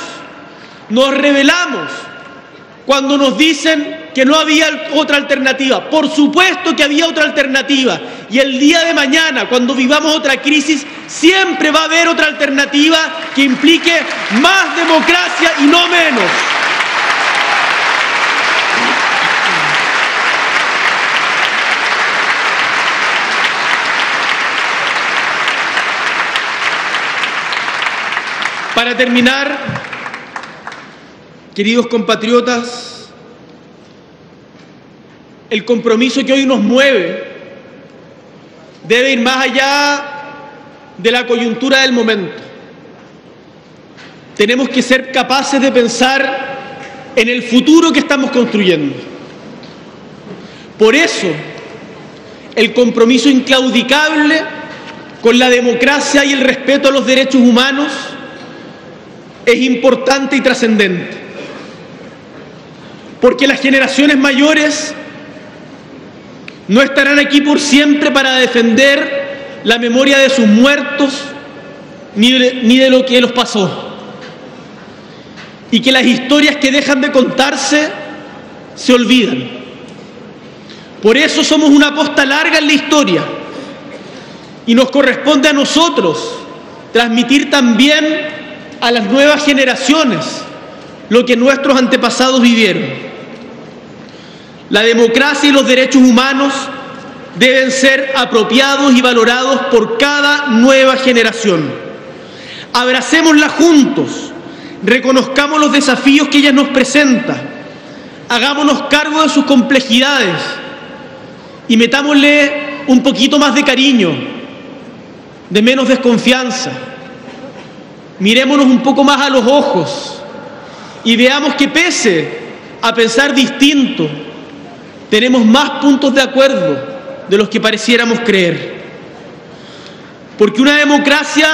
cuando nos dicen que no había otra alternativa. Por supuesto que había otra alternativa, y el día de mañana, cuando vivamos otra crisis, siempre va a haber otra alternativa que implique más democracia y no menos. Para terminar, queridos compatriotas, el compromiso que hoy nos mueve debe ir más allá de la coyuntura del momento. Tenemos que ser capaces de pensar en el futuro que estamos construyendo. Por eso, el compromiso inclaudicable con la democracia y el respeto a los derechos humanos es importante y trascendente, porque las generaciones mayores no estarán aquí por siempre para defender la memoria de sus muertos ni de lo que los pasó, y que las historias que dejan de contarse se olvidan. Por eso somos una posta larga en la historia, y nos corresponde a nosotros transmitir también a las nuevas generaciones lo que nuestros antepasados vivieron. La democracia y los derechos humanos deben ser apropiados y valorados por cada nueva generación. Abracémosla juntos, reconozcamos los desafíos que ella nos presenta, hagámonos cargo de sus complejidades y metámosle un poquito más de cariño, de menos desconfianza. Mirémonos un poco más a los ojos y veamos que, pese a pensar distinto, tenemos más puntos de acuerdo de los que pareciéramos creer. Porque una democracia,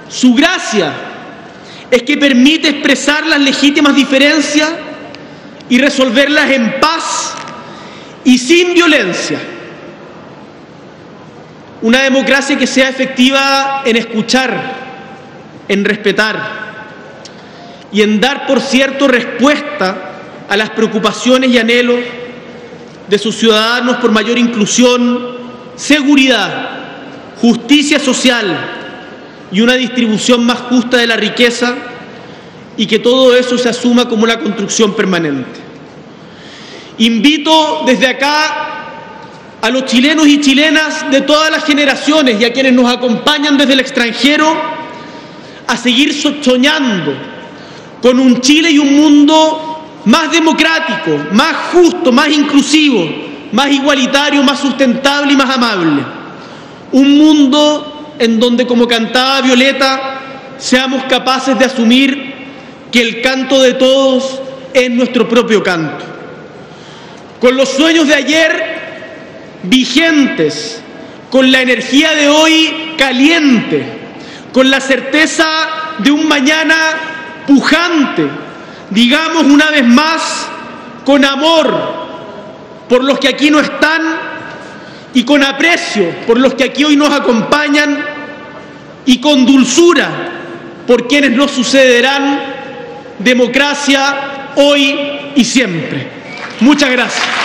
su gracia es que permite expresar las legítimas diferencias y resolverlas en paz y sin violencia. Una democracia que sea efectiva en escuchar, en respetar y en dar, por cierto, respuesta a las preocupaciones y anhelos de sus ciudadanos por mayor inclusión, seguridad, justicia social y una distribución más justa de la riqueza, y que todo eso se asuma como una construcción permanente. Invito desde acá a los chilenos y chilenas de todas las generaciones y a quienes nos acompañan desde el extranjero a seguir soñando con un Chile y un mundo más democrático, más justo, más inclusivo, más igualitario, más sustentable y más amable. Un mundo en donde, como cantaba Violeta, seamos capaces de asumir que el canto de todos es nuestro propio canto. Con los sueños de ayer vigentes, con la energía de hoy caliente, con la certeza de un mañana pujante, digamos una vez más, con amor por los que aquí no están y con aprecio por los que aquí hoy nos acompañan y con dulzura por quienes nos sucederán: democracia hoy y siempre. Muchas gracias.